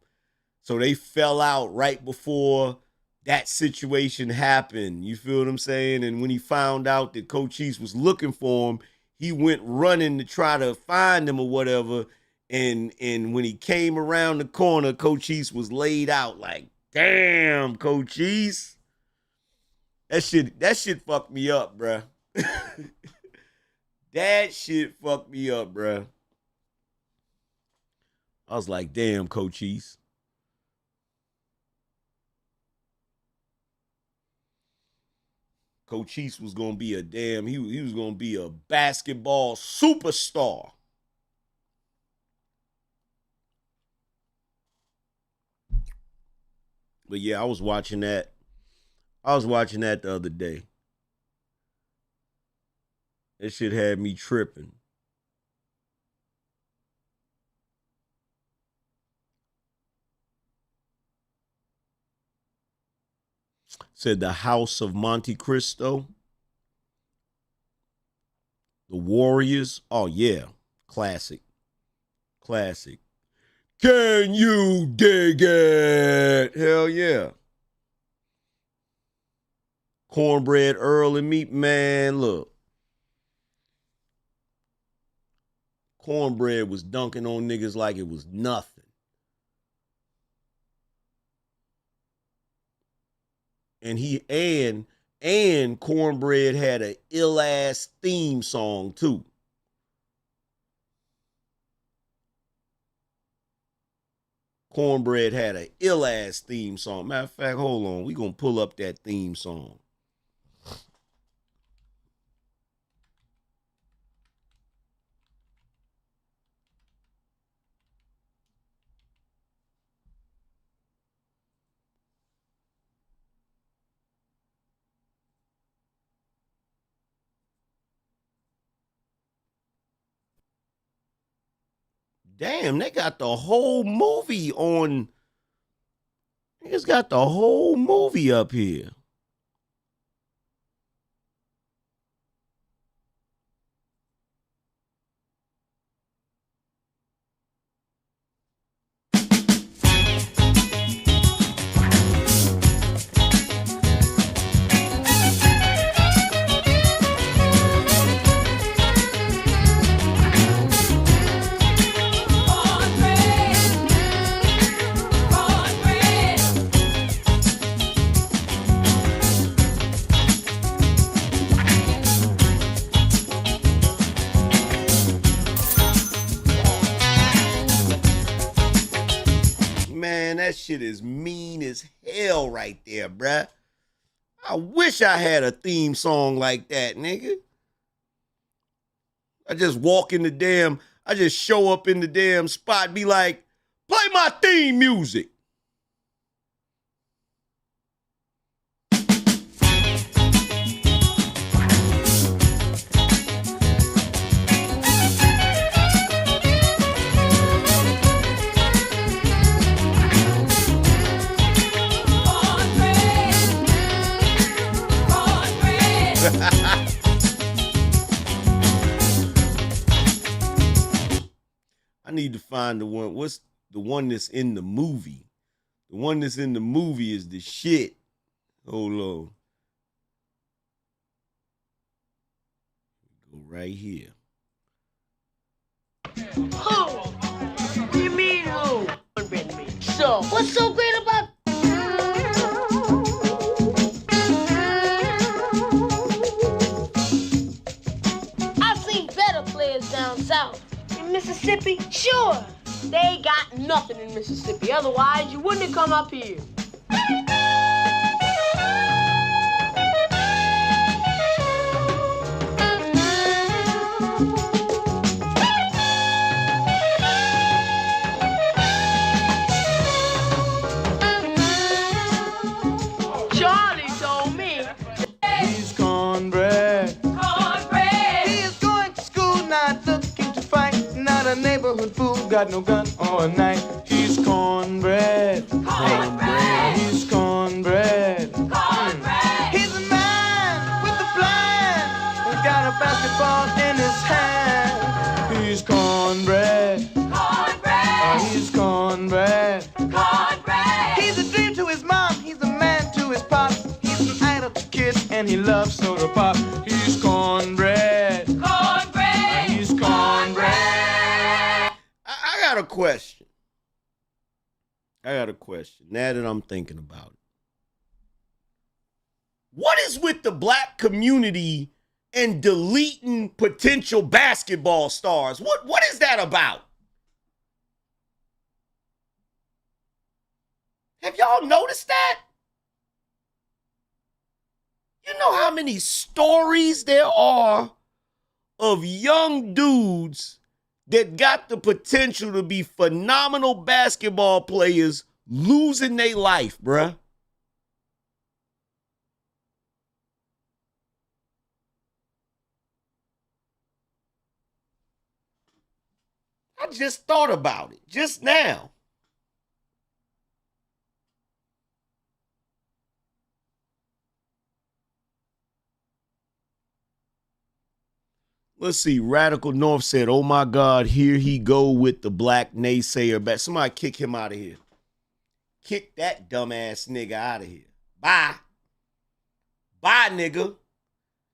Speaker 3: So they fell out right before that situation happened. You feel what I'm saying? And when he found out that Cochise was looking for him, he went running to try to find him or whatever. And when he came around the corner, Cochise was laid out. Like, damn, Cochise. That shit fucked me up, bruh. That shit fucked me up, bruh. I was like, damn, Cochise. Cochise was gonna be he was gonna be a basketball superstar. But yeah, I was watching that. I was watching that the other day. That shit had me tripping. Said the House of Monte Cristo. The Warriors. Oh, yeah. Classic. Classic. Can you dig it? Hell yeah. Cornbread Earl and Meat, man, look. Cornbread was dunking on niggas like it was nothing. And Cornbread had an ill-ass theme song, too. Cornbread had an ill-ass theme song. Matter of fact, hold on. We gonna pull up that theme song. Damn, they got the whole movie on. Niggas got the whole movie up here. Man, that shit is mean as hell right there, bruh. I wish I had a theme song like that, nigga. I just show up in the damn spot, be like, play my theme music. I need to find the one. What's the one that's in the movie? The one that's in the movie is the shit. Hold on. Go right here.
Speaker 8: Who? What do you mean who? So, what's so great about... I've seen better players down south. In Mississippi? Sure. They got nothing in Mississippi. Otherwise, you wouldn't have come up here. Charlie told me.
Speaker 9: He's cornbread.
Speaker 8: Cornbread.
Speaker 9: He is going to school, not looking to fight. Not a neighborhood fool, got no gun or a knife. He's cornbread.
Speaker 8: Cornbread.
Speaker 9: He's cornbread.
Speaker 8: Cornbread.
Speaker 9: He's a man with a plan. He's got a basketball in his hand. He's cornbread.
Speaker 8: Cornbread.
Speaker 9: He's cornbread.
Speaker 8: Cornbread.
Speaker 9: He's a dream to his mom. He's a man to his pop. He's an idol to kiss, and he loves soda pop. He's cornbread.
Speaker 8: Cornbread.
Speaker 9: He's cornbread.
Speaker 3: I got a question. Now that I'm thinking about it. What is with the black community and deleting potential basketball stars? What is that about? Have y'all noticed that? You know how many stories there are of young dudes that got the potential to be phenomenal basketball players losing their life, bruh? I just thought about it just now. Let's see. Radical North said, oh my God, here he go with the black naysayer back. Somebody kick him out of here. Kick that dumbass nigga out of here. Bye. Bye, nigga.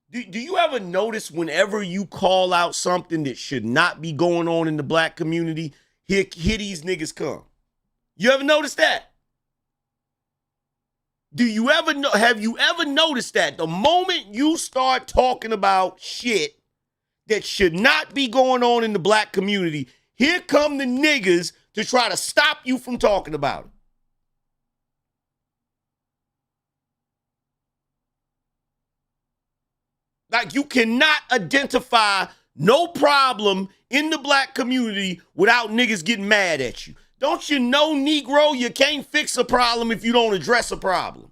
Speaker 3: Do you ever notice whenever you call out something that should not be going on in the black community, here these niggas come? You ever noticed that? Have you ever noticed that the moment you start talking about shit that should not be going on in the black community, here come the niggas to try to stop you from talking about it. Like, you cannot identify no problem in the black community without niggas getting mad at you. Don't you know, Negro, you can't fix a problem if you don't address a problem.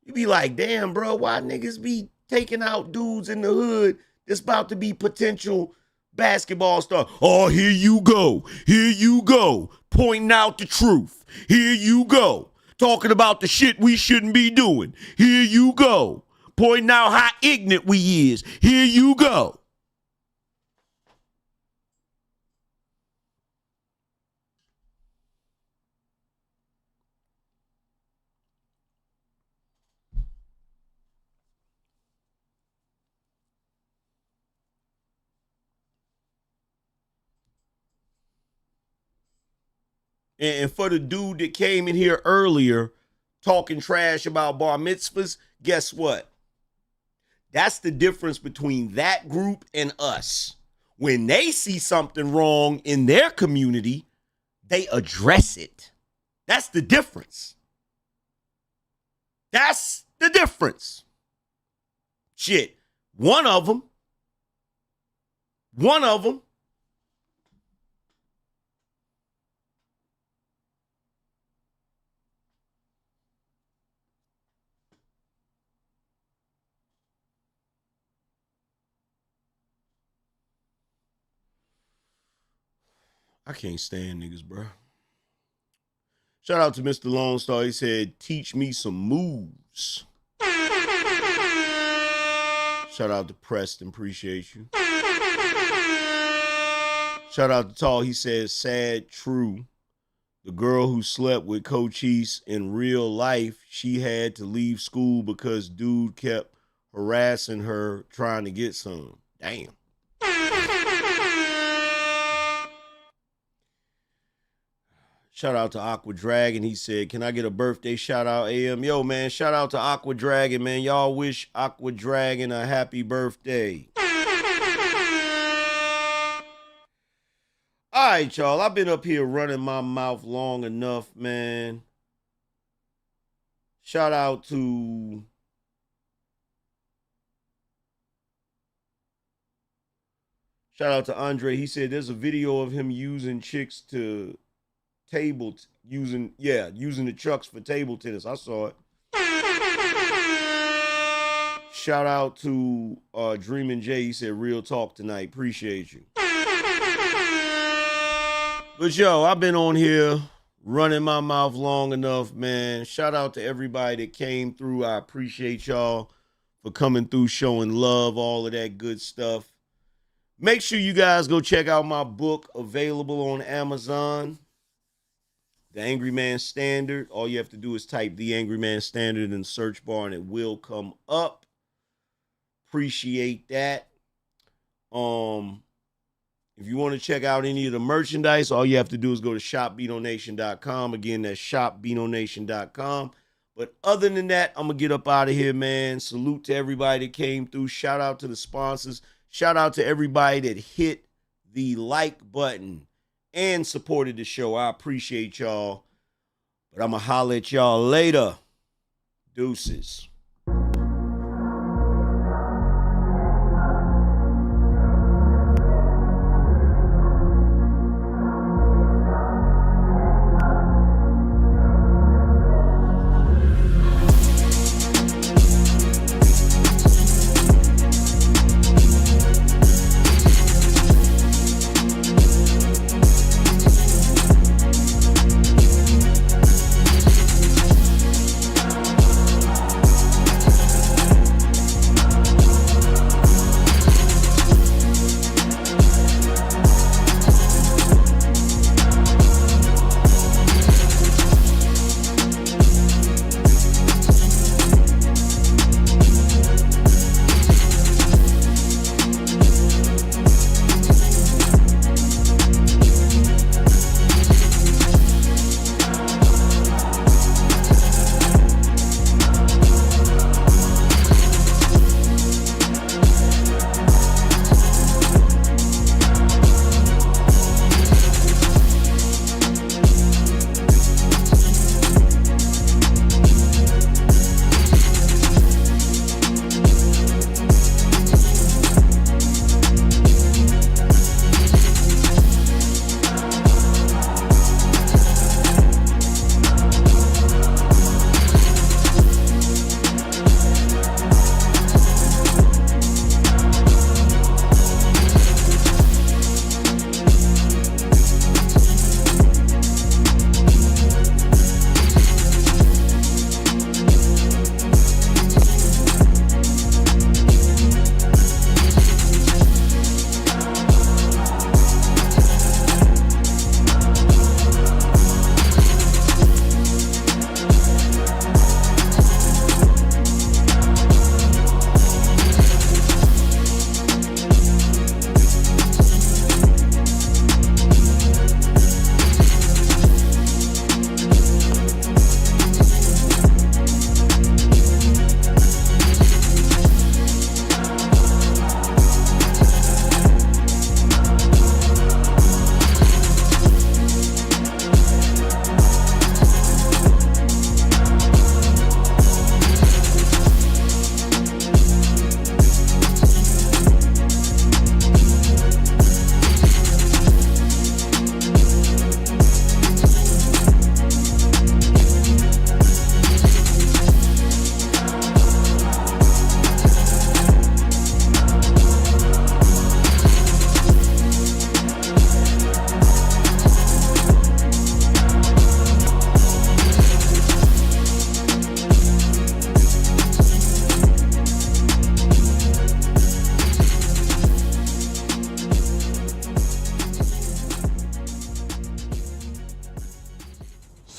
Speaker 3: You be like, damn, bro, why niggas be taking out dudes in the hood that's about to be potential basketball star? Oh, here you go. Here you go. Pointing out the truth. Here you go. Talking about the shit we shouldn't be doing. Here you go. Pointing out how ignorant we is. Here you go. And for the dude that came in here earlier talking trash about bar mitzvahs, guess what? That's the difference between that group and us. When they see something wrong in their community, they address it. That's the difference. That's the difference. Shit, one of them. I can't stand niggas, bro. Shout out to Mr. Lone Star. He said, teach me some moves. Shout out to Preston. Appreciate you. Shout out to Tall. He says, sad, true. The girl who slept with Cochise in real life, she had to leave school because dude kept harassing her trying to get some. Damn. Shout out to Aqua Dragon. He said, can I get a birthday shout out, AM? Yo, man, shout out to Aqua Dragon, man. Y'all wish Aqua Dragon a happy birthday. All right, y'all. I've been up here running my mouth long enough, man. Shout out to Andre. He said there's a video of him using chicks to using the trucks for table tennis. I saw it. Shout out to Dreamin' J. He said real talk tonight. Appreciate you. But yo, I've been on here running my mouth long enough, man. Shout out to everybody that came through. I appreciate y'all for coming through, showing love, all of that good stuff. Make sure you guys go check out my book, available on Amazon. The Angryman Standard. All you have to do is type The Angryman Standard in the search bar and it will come up. Appreciate that. If you want to check out any of the merchandise, all you have to do is go to shopBinoNation.com. Again, that's shopBinoNation.com. But other than that, I'm going to get up out of here, man. Salute to everybody that came through. Shout out to the sponsors. Shout out to everybody that hit the like button and supported the show. I appreciate y'all. But I'm going to holler at y'all later. Deuces.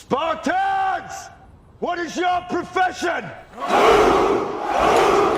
Speaker 9: Spartans! What is your profession?